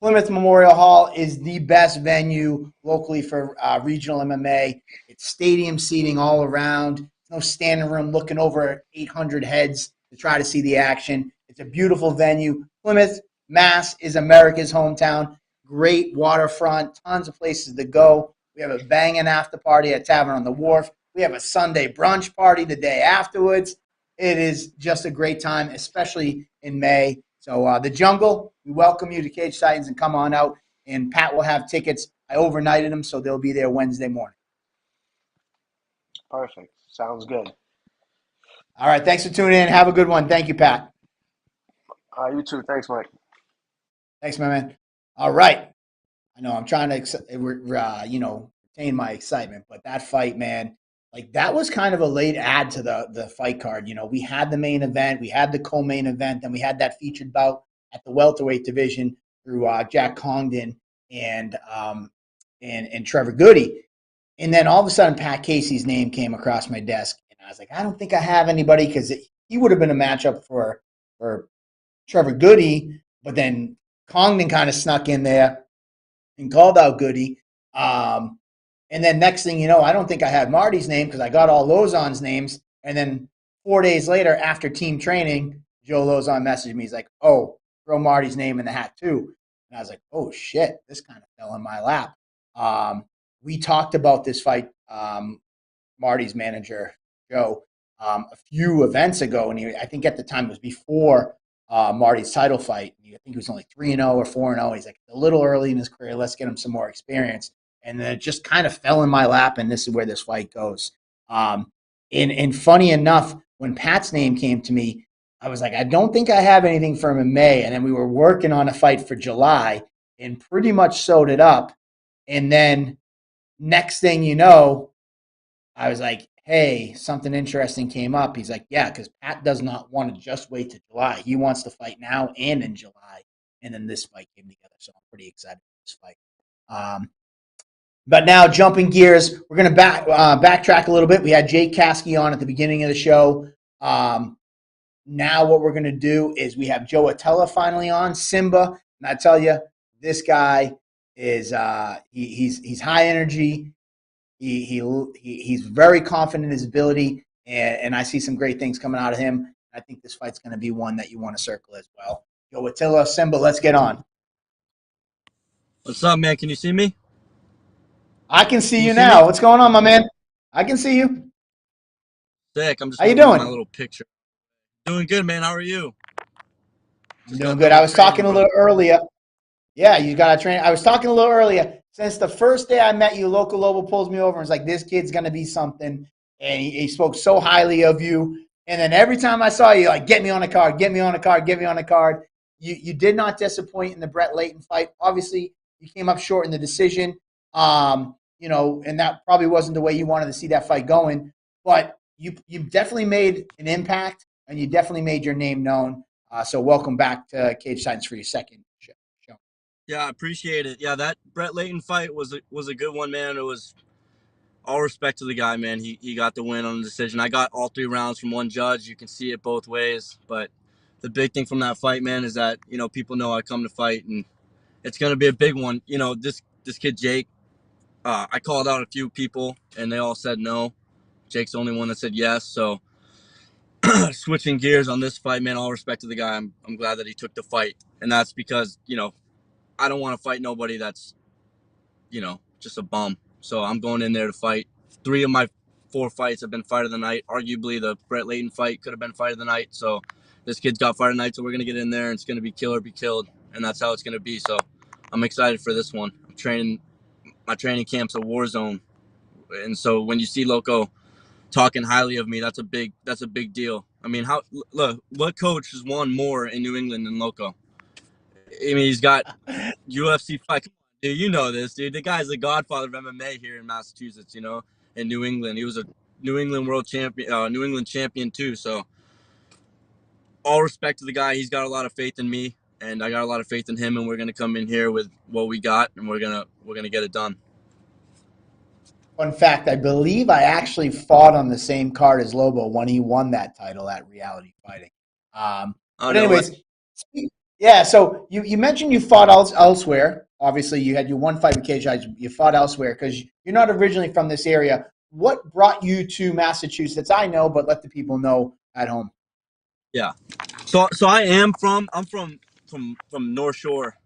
Plymouth Memorial Hall is the best venue locally for regional MMA. It's stadium seating all around. No standing room looking over 800 heads to try to see the action. It's a beautiful venue. Plymouth, Mass is America's hometown. Great waterfront, tons of places to go. We have a banging after party at Tavern on the Wharf. We have a Sunday brunch party the day afterwards. It is just a great time, especially in May. So the jungle, we welcome you to Cage Titans and come on out. And Pat will have tickets. I overnighted them, so they'll be there Wednesday morning. Perfect. Sounds good. All right. Thanks for tuning in. Have a good one. Thank you, Pat. You too. Thanks, Mike. Thanks, my man. All right. I know I'm trying to, retain my excitement, but that fight, man, like that was kind of a late add to the fight card. We had the main event, we had the co-main event, then we had that featured bout at the welterweight division through Jack Congdon and Trevor Goody, and then all of a sudden Pat Casey's name came across my desk, and I was like, I don't think I have anybody because he would have been a matchup for Trevor Goody, but then Congdon kind of snuck in there and called out Goody. And then next thing you know, I don't think I had Marty's name because I got all Lozon's names. And then 4 days later, after team training, Joe Lozon messaged me. He's like, oh, throw Marty's name in the hat too. And I was like, oh, shit, this kind of fell in my lap. We talked about this fight, Marty's manager, Joe, a few events ago. And I think at the time it was before Marty's title fight. I think he was only 3-0 or 4-0. He's like, a little early in his career. Let's get him some more experience. And then it just kind of fell in my lap, and this is where this fight goes. And funny enough, when Pat's name came to me, I was like, I don't think I have anything for him in May. And then we were working on a fight for July and pretty much sewed it up. And then next thing you know, I was like, hey, something interesting came up. He's like, yeah, because Pat does not want to just wait to July. He wants to fight now and in July. And then this fight came together. So I'm pretty excited for this fight. But now jumping gears, we're going to backtrack a little bit. We had Jake Caskey on at the beginning of the show. Now what we're going to do is we have Joe Atallah finally on, Simba. And I tell you, this guy is he's high energy. He's very confident in his ability, and I see some great things coming out of him. I think this fight's going to be one that you want to circle as well. Joe Atallah, Simba, let's get on. What's up, man? Can you see me? I can see you now. What's going on, my man? I can see you. Sick. I'm just How you looking at doing? my little picture. Doing good, man. How are you? I'm doing good. I was talking a little earlier. Yeah, you got to train. I was talking a little earlier. Since the first day I met you, Local Lobo pulls me over and was like, this kid's going to be something. And he spoke so highly of you. And then every time I saw you, like, get me on a card, get me on a card, get me on a card. You did not disappoint in the Brett Layton fight. Obviously, you came up short in the decision. And that probably wasn't the way you wanted to see that fight going. But you definitely made an impact, and you definitely made your name known. So welcome back to Cage Titans for your second show. Yeah, I appreciate it. Yeah, that Brett Layton fight was a good one, man. It was all respect to the guy, man. He got the win on the decision. I got all 3 rounds from one judge. You can see it both ways. But the big thing from that fight, man, is that, people know I come to fight, and it's going to be a big one. This kid, Jake, I called out a few people, and they all said no. Jake's the only one that said yes. So switching gears on this fight, man, all respect to the guy. I'm glad that he took the fight. And that's because, I don't want to fight nobody that's, just a bum. So I'm going in there to fight. 3 of my 4 fights have been fight of the night. Arguably, the Brett Layton fight could have been fight of the night. So this kid's got fight of the night, so we're going to get in there, and it's going to be kill or be killed. And that's how it's going to be. So I'm excited for this one. My training camp's a war zone. And so when you see Loco talking highly of me, that's a big deal. I mean, look, what coach has won more in New England than Loco? I mean, he's got UFC fight. Dude, you know this, dude. The guy's the godfather of MMA here in Massachusetts, in New England. He was a New England world champion, New England champion too. So all respect to the guy. He's got a lot of faith in me, and I got a lot of faith in him, and we're going to come in here with what we got, and we're going to get it done. Fun fact, I believe I actually fought on the same card as Lobo when he won that title at Reality Fighting. But anyways, yeah, so you mentioned you fought elsewhere. Obviously, you had your one fight with Cage Titans. You fought elsewhere because you're not originally from this area. What brought you to Massachusetts? I know, but let the people know at home. Yeah, so I'm from North Shore.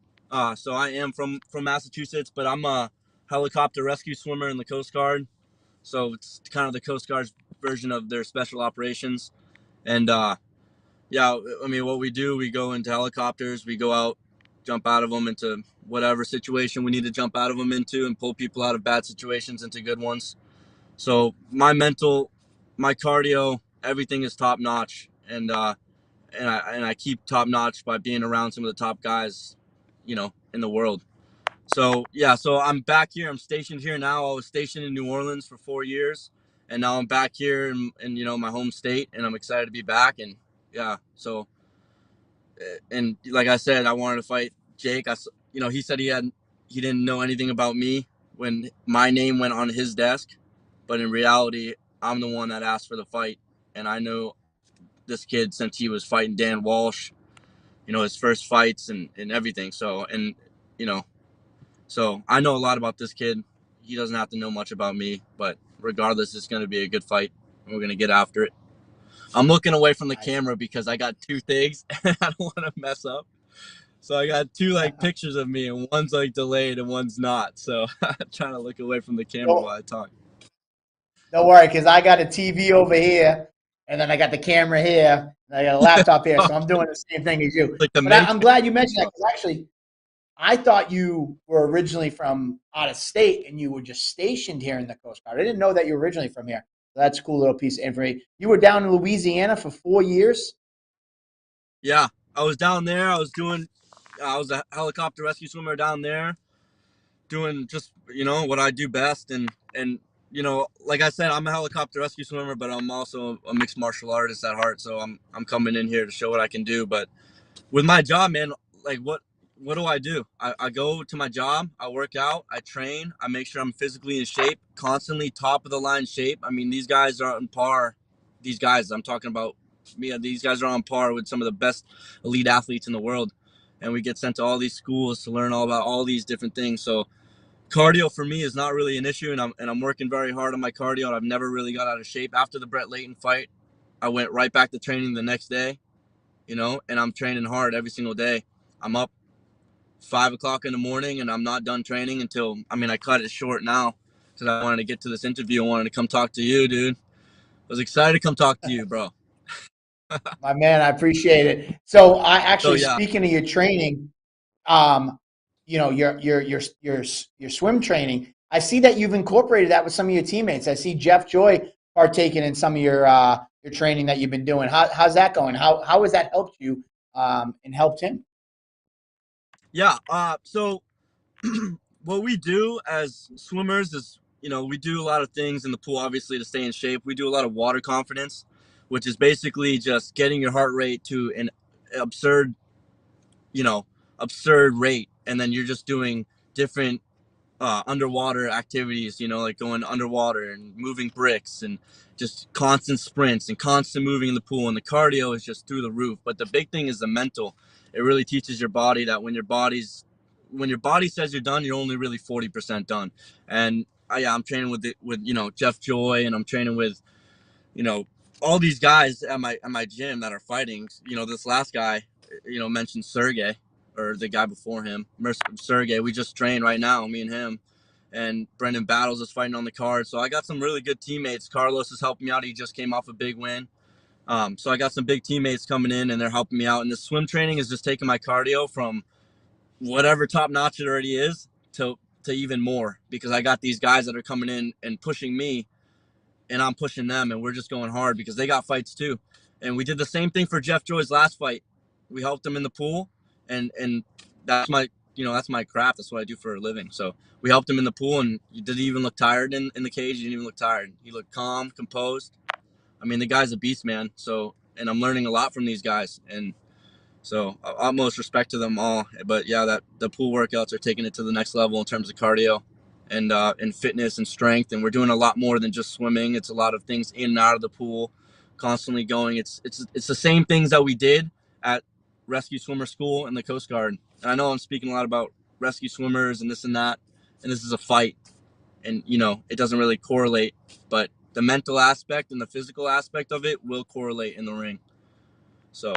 So I am from Massachusetts, but I'm a helicopter rescue swimmer in the Coast Guard. So it's kind of the Coast Guard's version of their special operations. And yeah, I mean, what we do, we go into helicopters, we go out, jump out of them into whatever situation we need to jump out of them into, and pull people out of bad situations into good ones. So my mental, my cardio, everything is top notch, and I keep top notch by being around some of the top guys, in the world. So yeah, so I'm back here. I'm stationed here now. I was stationed in New Orleans for 4 years, and now I'm back here in my home state, and I'm excited to be back. And yeah, so and like I said, I wanted to fight Jake. He said he didn't know anything about me when my name went on his desk, but in reality, I'm the one that asked for the fight, and I know this kid since he was fighting Dan Walsh, his first fights and everything. So so I know a lot about this kid. He doesn't have to know much about me, but regardless, it's going to be a good fight, and we're going to get after it. I'm looking away from the camera because I got 2 things and I don't want to mess up. So I got 2 pictures of me, and one's delayed and one's not. So I'm trying to look away from the camera while I talk. Don't worry, because I got a TV over here, and then I got the camera here, and I got a laptop here, so I'm doing the same thing as you. Like the But I'm Matrix. glad you mentioned that because actually, I thought you were originally from out of state and you were just stationed here in the Coast Guard. I didn't know that you were originally from here. That's a cool little piece of information. You were down in Louisiana for 4 years. Yeah, I was down there. I was a helicopter rescue swimmer down there, doing just what I do best, and like I said, I'm a helicopter rescue swimmer, but I'm also a mixed martial artist at heart. So I'm coming in here to show what I can do. But with my job, man, like what do I do? I go to my job, I work out, I train, I make sure I'm physically in shape, constantly top of the line shape. I mean, these guys are on par. These guys I'm talking about, these guys are on par with some of the best elite athletes in the world. And we get sent to all these schools to learn all about all these different things. So cardio for me is not really an issue, and I'm working very hard on my cardio, and I've never really got out of shape. After the Brett Layton fight, I went right back to training the next day, and I'm training hard every single day. I'm up 5 o'clock in the morning, and I'm not done training until, I cut it short now because I wanted to get to this interview. I wanted to come talk to you, dude. I was excited to come talk to you, bro. My man, I appreciate it. So I So actually, yeah, speaking of your training, um, your swim training. I see that you've incorporated that with some of your teammates. I see Jeff Joy partaking in some of your training that you've been doing. How's that going? How has that helped you and helped him? yeah. So what we do as swimmers is, we do a lot of things in the pool, obviously, to stay in shape. We do a lot of water confidence, which is basically just getting your heart rate to an absurd, you know, absurd rate. And then you're just doing different underwater activities, like going underwater and moving bricks and just constant sprints and constant moving in the pool. And the cardio is just through the roof. But the big thing is the mental. It really teaches your body that when your body says you're done, you're only really 40% done. And I'm training with Jeff Joy, and I'm training with you know all these guys at my gym that are fighting. This last guy, mentioned Sergey, or the guy before him, Sergey. We just train right now, me and him, and Brendan Battles is fighting on the card. So I got some really good teammates. Carlos is helping me out. He just came off a big win. So I got some big teammates coming in, and they're helping me out. And the swim training is just taking my cardio from whatever top notch it already is to even more, because I got these guys that are coming in and pushing me, and I'm pushing them, and we're just going hard because they got fights too. And we did the same thing for Jeff Joy's last fight. We helped him in the pool, and that's my craft. That's what I do for a living. So we helped him in the pool, and he didn't even look tired in the cage. He didn't even look tired. He looked calm, composed. The guy's a beast, man. So, and I'm learning a lot from these guys, and so utmost respect to them all. But yeah, that the pool workouts are taking it to the next level in terms of cardio and fitness and strength. And we're doing a lot more than just swimming. It's a lot of things in and out of the pool, constantly going. It's the same things that we did at rescue swimmer school and the Coast Guard. And I know I'm speaking a lot about rescue swimmers and this and that, and this is a fight, and it doesn't really correlate, but the mental aspect and the physical aspect of it will correlate in the ring. So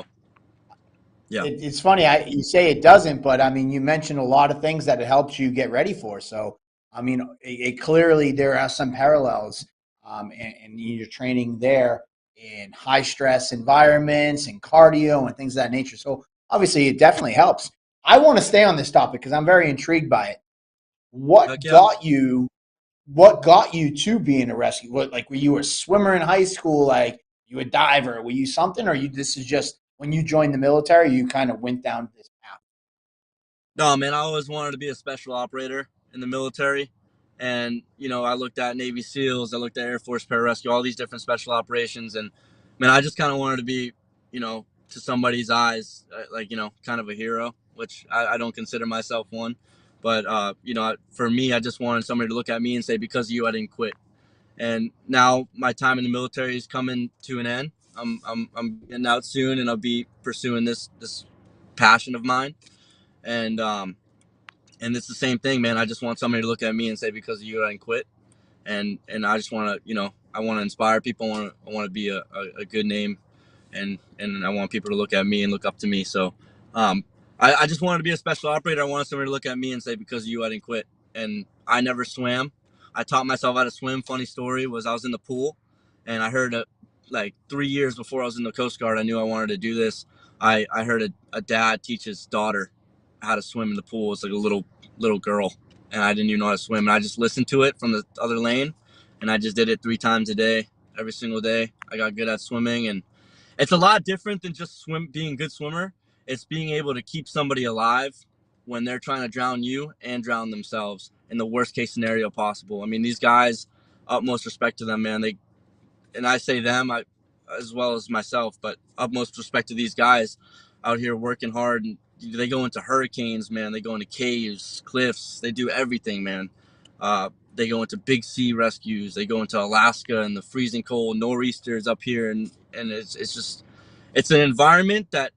yeah. It's funny. You say it doesn't, but I mean, you mentioned a lot of things that it helps you get ready for. So, I mean, it clearly there are some parallels, and you're training there in high stress environments and cardio and things of that nature. So, obviously, it definitely helps. I want to stay on this topic because I'm very intrigued by it. What Yeah. got you? What got you to being a rescue? Were you a swimmer in high school? Like you a diver? Were you something, or this is just when you joined the military, you kind of went down this path? No, man, I always wanted to be a special operator in the military. And, I looked at Navy SEALs, I looked at Air Force Pararescue, all these different special operations. And, man, I just kind of wanted to be, to somebody's eyes, like, kind of a hero, which I don't consider myself one. But, for me, I just wanted somebody to look at me and say, because of you, I didn't quit. And now my time in the military is coming to an end. I'm getting out soon, and I'll be pursuing this passion of mine. And it's the same thing, man. I just want somebody to look at me and say, because of you, I didn't quit. And I just want to, I want to inspire people. I want to be a good name, and I want people to look at me and look up to me. So I just wanted to be a special operator. I wanted somebody to look at me and say, because of you, I didn't quit. And I never swam. I taught myself how to swim. Funny story was, I was in the pool, and I heard like 3 years before I was in the Coast Guard, I knew I wanted to do this. I heard a dad teach his daughter how to swim in the pool. It's like a little girl, and I didn't even know how to swim. And I just listened to it from the other lane, and I just did it 3 times a day, every single day. I got good at swimming, and it's a lot different than just being a good swimmer. It's being able to keep somebody alive when they're trying to drown you and drown themselves in the worst case scenario possible. I mean, these guys, utmost respect to them, man. And I say them as well as myself, but utmost respect to these guys out here working hard. And they go into hurricanes, man. They go into caves, cliffs. They do everything, man. They go into big sea rescues. They go into Alaska and the freezing cold nor'easters up here, and it's an environment that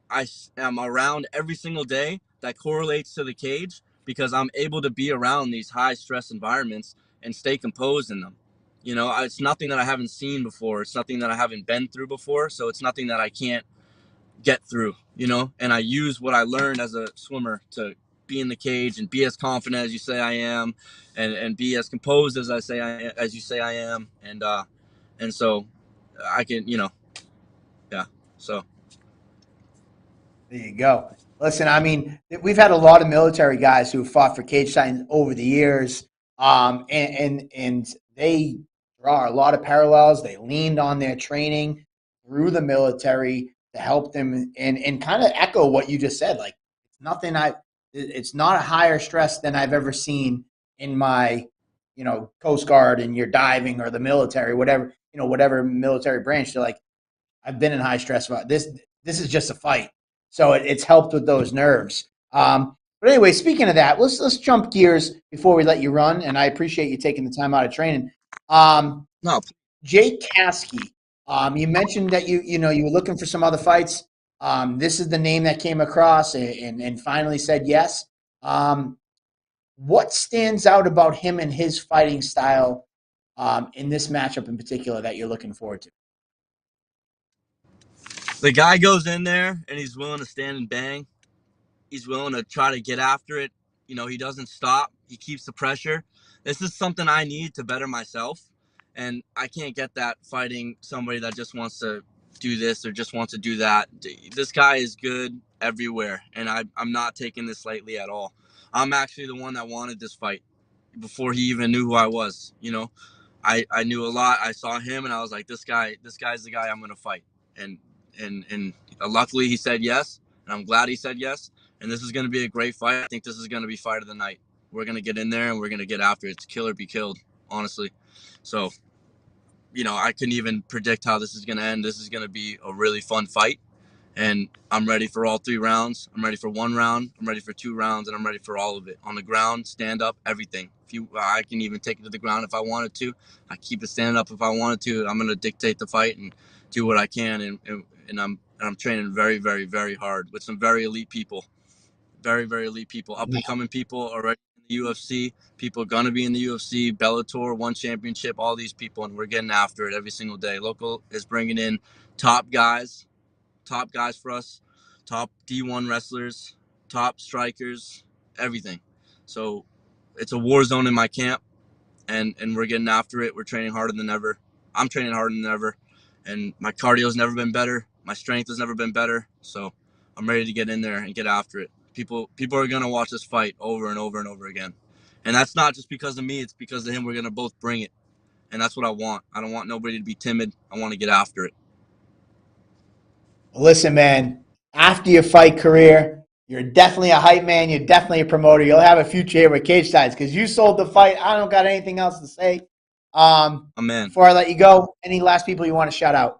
I am around every single day that correlates to the cage, because I'm able to be around these high stress environments and stay composed in them. You know, it's nothing that I haven't seen before. It's nothing that I haven't been through before. So it's nothing that I can't get through, you know, and I use what I learned as a swimmer to be in the cage and be as confident as you say I am, and be as composed as as you say I am. And so I can, you know, yeah. So There you go. Listen, I mean, we've had a lot of military guys who fought for cage titans over the years, and they draw a lot of parallels. They leaned on their training through the military to help them, and kind of echo what you just said. Like it's not a higher stress than I've ever seen in my, Coast Guard and your diving or the military, whatever military branch. They're like, I've been in high stress. This is just a fight, so it's helped with those nerves. But anyway, speaking of that, let's jump gears before we let you run. And I appreciate you taking the time out of training. no, Jake Caskey, you mentioned that you were looking for some other fights. This is the name that came across and finally said yes. What stands out about him and his fighting style in this matchup in particular that you're looking forward to? the guy goes in there and he's willing to stand and bang. He's willing to try to get after it. You know, he doesn't stop. He keeps the pressure. This is something I need to better myself. And I can't get that fighting somebody that just wants to do this or just wants to do that. This guy is good everywhere. And I'm not taking this lightly at all. I'm actually the one that wanted this fight before he even knew who I was. You know, I knew a lot. I saw him and I was like, this guy's the guy I'm going to fight. And luckily he said yes. And I'm glad he said yes. And this is going to be a great fight. I think this is going to be fight of the night. We're going to get in there and we're going to get after it. It's kill or be killed, honestly. So, you know, I couldn't even predict how this is going to end. This is going to be a really fun fight. And I'm ready for all 3 rounds. I'm ready for 1 round. I'm ready for 2 rounds. And I'm ready for all of it. On the ground, stand up, everything. I can even take it to the ground if I wanted to. I keep it standing up if I wanted to. I'm going to dictate the fight and do what I can. And I'm training very, very, very hard with some very elite people. Very, very elite people, up and coming people already in the UFC. People are gonna be in the UFC, Bellator, One Championship, all these people, and we're getting after it every single day. Local is bringing in top guys for us, top D1 wrestlers, top strikers, everything. So it's a war zone in my camp, and we're getting after it. We're training harder than ever. I'm training harder than ever, and my cardio's never been better. My strength has never been better. So I'm ready to get in there and get after it. People are gonna watch us fight over and over and over again, and that's not just because of me. It's because of him. We're gonna both bring it, and that's what I want. I don't want nobody to be timid. I want to get after it. Listen, man, after your fight career, you're definitely a hype man. You're definitely a promoter. You'll have a future here with Cage Sides because you sold the fight. I don't got anything else to say. Amen. Before I let you go, any last people you want to shout out?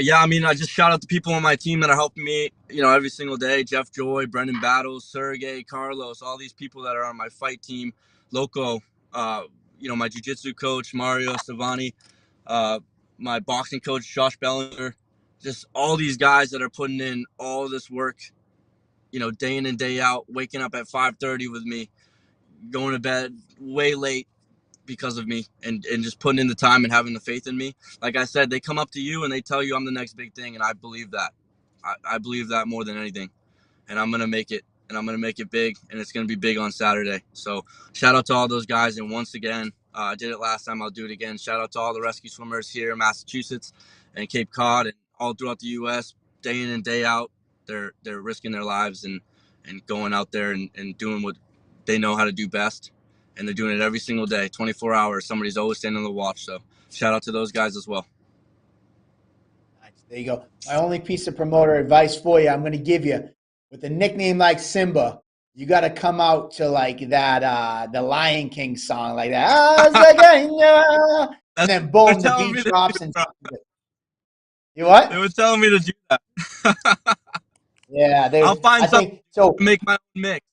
Yeah, I mean, I just shout out the people on my team that are helping me, you know, every single day. Jeff Joy, Brendan Battles, Sergey, Carlos, all these people that are on my fight team. Loco, you know, my jiu-jitsu coach, Mario Savani, my boxing coach, Josh Bellinger. Just all these guys that are putting in all this work, you know, day in and day out, waking up at 5:30 with me, going to bed way late because of me, and just putting in the time and having the faith in me. Like I said, they come up to you and they tell you I'm the next big thing, and I believe that. I believe that more than anything, and I'm gonna make it, and I'm gonna make it big, and it's gonna be big on Saturday. So shout out to all those guys, and once again, I did it last time. I'll do it again. Shout out to all the rescue swimmers here in Massachusetts and Cape Cod and all throughout the U.S. Day in and day out. They're risking their lives and going out there and doing what they know how to do best. And they're doing it every single day, 24 hours. Somebody's always standing on the watch. So shout out to those guys as well. Nice. There you go. My only piece of promoter advice for you, I'm going to give you, with a nickname like Simba, you got to come out to like that, the Lion King song, like that. And then boom, the beat drops and you what? They were telling me to do that. Yeah, I'll find I something think so. to make my own mix.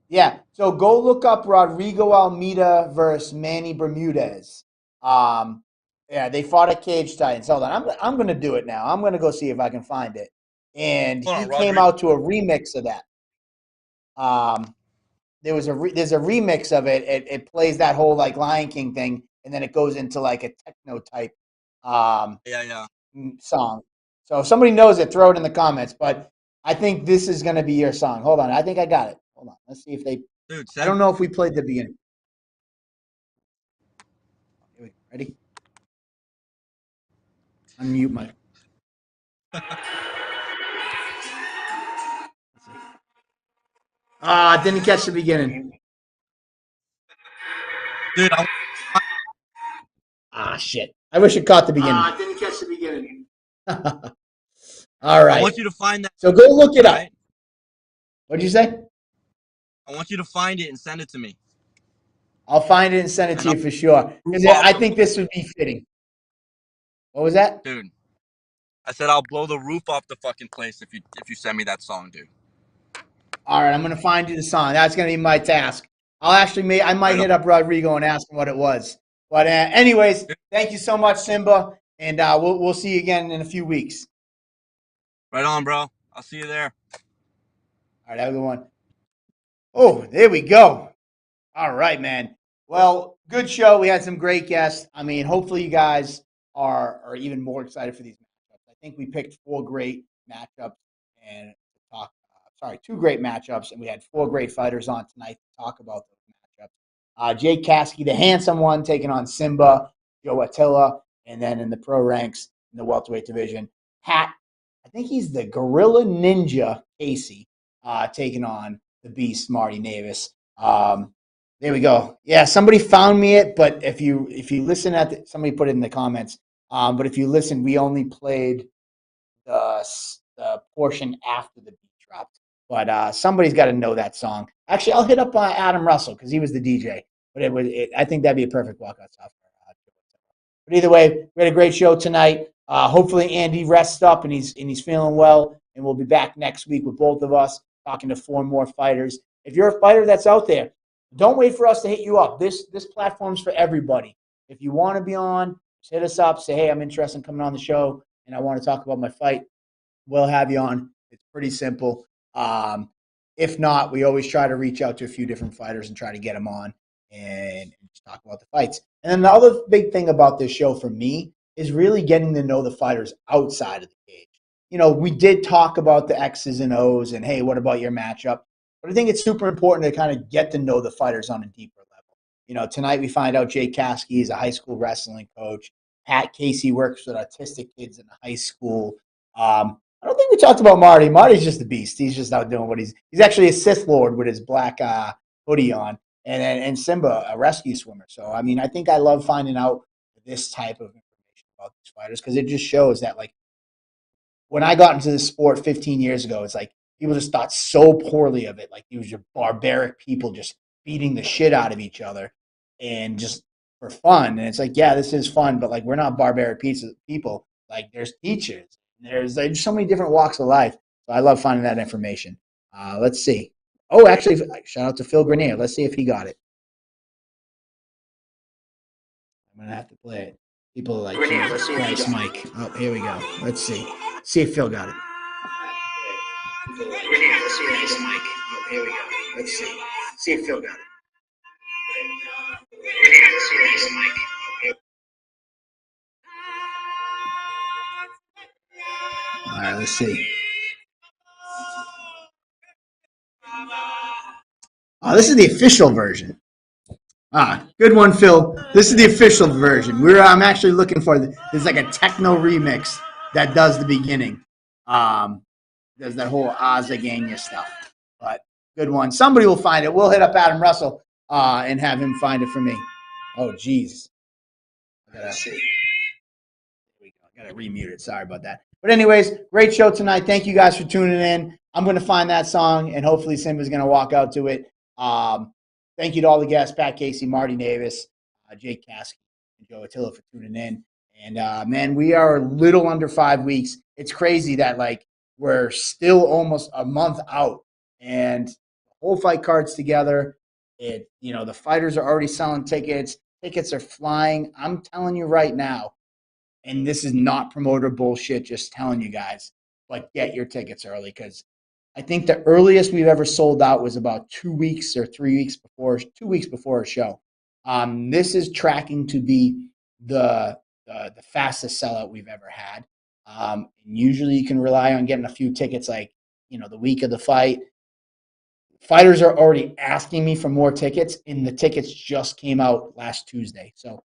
Yeah, so go look up Rodrigo Almeida versus Manny Bermudez. Yeah, they fought at Cage Titans. Hold on, I'm gonna do it now. I'm gonna go see if I can find it. And Hold he on, came Rodrigo. out to a remix of that. There's a remix of it. It plays that whole like Lion King thing, and then it goes into like a techno type Yeah. song. So if somebody knows it, throw it in the comments. But I think this is going to be your song. Hold on. I think I got it. Hold on. Let's see if they. Dude, I don't know if we played the beginning. Ready? Unmute my. Didn't catch the beginning. Dude, Shit. I wish it caught the beginning. Didn't catch the beginning. All right. I want you to find that. So go look it up. Right? What'd you say? I want you to find it and send it to me. I'll find it and send it to you for sure. Because I think this would be fitting. What was that? Dude, I said I'll blow the roof off the fucking place if you send me that song, dude. All right, I'm gonna find you the song. That's gonna be my task. I might hit up Rodrigo and ask him what it was. But anyways, thank you so much, Simba, and we'll see you again in a few weeks. Right on, bro. I'll see you there. All right, have a good one. Oh, there we go. All right, man. Well, good show. We had some great guests. I mean, hopefully you guys are even more excited for these matchups. I think we picked 4 great matchups and talk. Sorry, 2 great matchups, and we had 4 great fighters on tonight to talk about those matchups. Jake Caskey, the handsome one, taking on Simba, Joe Atallah, and then in the pro ranks in the welterweight division, Pat. I think he's the Gorilla Ninja Casey, taking on the Beast Marty Navis. There we go. Yeah, somebody found me it, but if you listen somebody put it in the comments. But if you listen, we only played the portion after the beat dropped. But somebody's got to know that song. Actually, I'll hit up Adam Russell because he was the DJ. But I think that'd be a perfect walkout song. But either way, we had a great show tonight. Hopefully, Andy rests up and he's feeling well, and we'll be back next week with both of us talking to 4 more fighters. If you're a fighter that's out there, don't wait for us to hit you up. This platform's for everybody. If you want to be on, just hit us up. Say, hey, I'm interested in coming on the show, and I want to talk about my fight. We'll have you on. It's pretty simple. If not, we always try to reach out to a few different fighters and try to get them on and just talk about the fights. And then the other big thing about this show for me is really getting to know the fighters outside of the cage. You know, we did talk about the X's and O's and, hey, what about your matchup? But I think it's super important to kind of get to know the fighters on a deeper level. You know, tonight we find out Jay Caskey is a high school wrestling coach. Pat Casey works with autistic kids in high school. I don't think we talked about Marty. Marty's just a beast. He's just out doing what he's actually a Sith Lord with his black hoodie on, and Simba, a rescue swimmer. So I mean, I think I love finding out this type of information about these fighters because it just shows that like when I got into this sport 15 years ago, it's like people just thought so poorly of it. Like these were barbaric people just beating the shit out of each other and just for fun. And it's like, yeah, this is fun, but like we're not barbaric people. Like there's teachers. There's so many different walks of life. So I love finding that information. Let's see. Oh, actually, shout out to Phil Grenier. Let's see if he got it. I'm going to have to play it. People are like, Jesus Christ, Mike. Oh, here we go. Let's see. See if Phil got it. Let's see, Mike. Oh, here we go. Let's see. See if Phil got it. All right, let's see. Oh, this is the official version. Good one, Phil. This is the official version. I'm actually looking for there's like a techno remix that does the beginning. Does that whole Azagania stuff. But good one. Somebody will find it. We'll hit up Adam Russell and have him find it for me. Oh, geez. I gotta remute it. Sorry about that. But anyways, great show tonight. Thank you guys for tuning in. I'm going to find that song, and hopefully Simba's going to walk out to it. Thank you to all the guests, Pat Casey, Marty Navis, Jake Caskey, and Joe Atallah for tuning in. And, man, we are a little under 5 weeks. It's crazy that, like, we're still almost a month out, and the whole fight card's together. The fighters are already selling tickets. Tickets are flying. I'm telling you right now, and this is not promoter bullshit, just telling you guys, but get your tickets early, because I think the earliest we've ever sold out was about 2 weeks or 3 weeks before, 2 weeks before a show. This is tracking to be the fastest sellout we've ever had. And usually you can rely on getting a few tickets, like, the week of the fight. Fighters are already asking me for more tickets, and the tickets just came out last Tuesday. So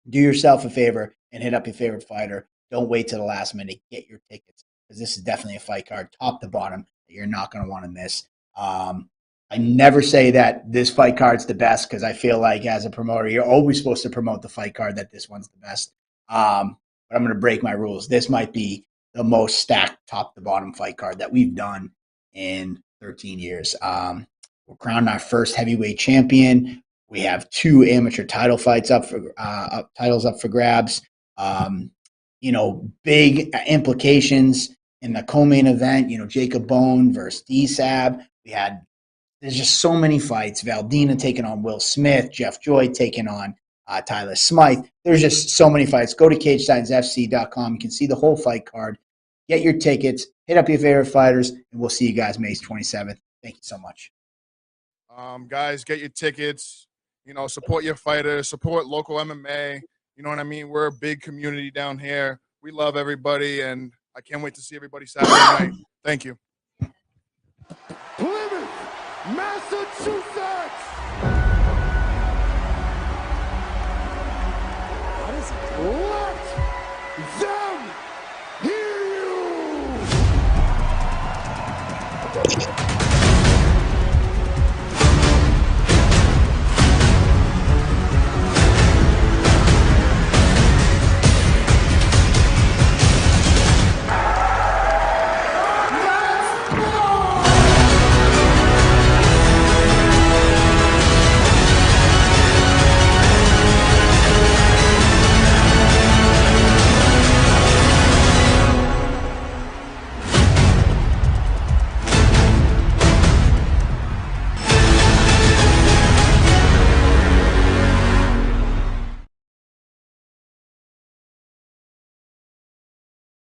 do yourself a favor and hit up your favorite fighter. Don't wait till the last minute. Get your tickets, because this is definitely a fight card, top to bottom, that you're not going to want to miss. I never say that this fight card's the best, because I feel like as a promoter, you're always supposed to promote the fight card that this one's the best. But I'm going to break my rules. This might be the most stacked top to bottom fight card that we've done in 13 years. We're crowned our first heavyweight champion. We have 2 amateur title fights titles up for grabs. Big implications in the co-main event. Jacob Bone versus DSAB. There's just so many fights. Valdina taking on Will Smith. Jeff Joy taking on Tyler Smythe. There's just so many fights. Go to CageTitansFC.com. You can see the whole fight card. Get your tickets. Hit up your favorite fighters, and we'll see you guys May 27th. Thank you so much. Guys, get your tickets. Support your fighters. Support local MMA. You know what I mean? We're a big community down here. We love everybody, and I can't wait to see everybody Saturday night. Thank you. Plymouth, Massachusetts.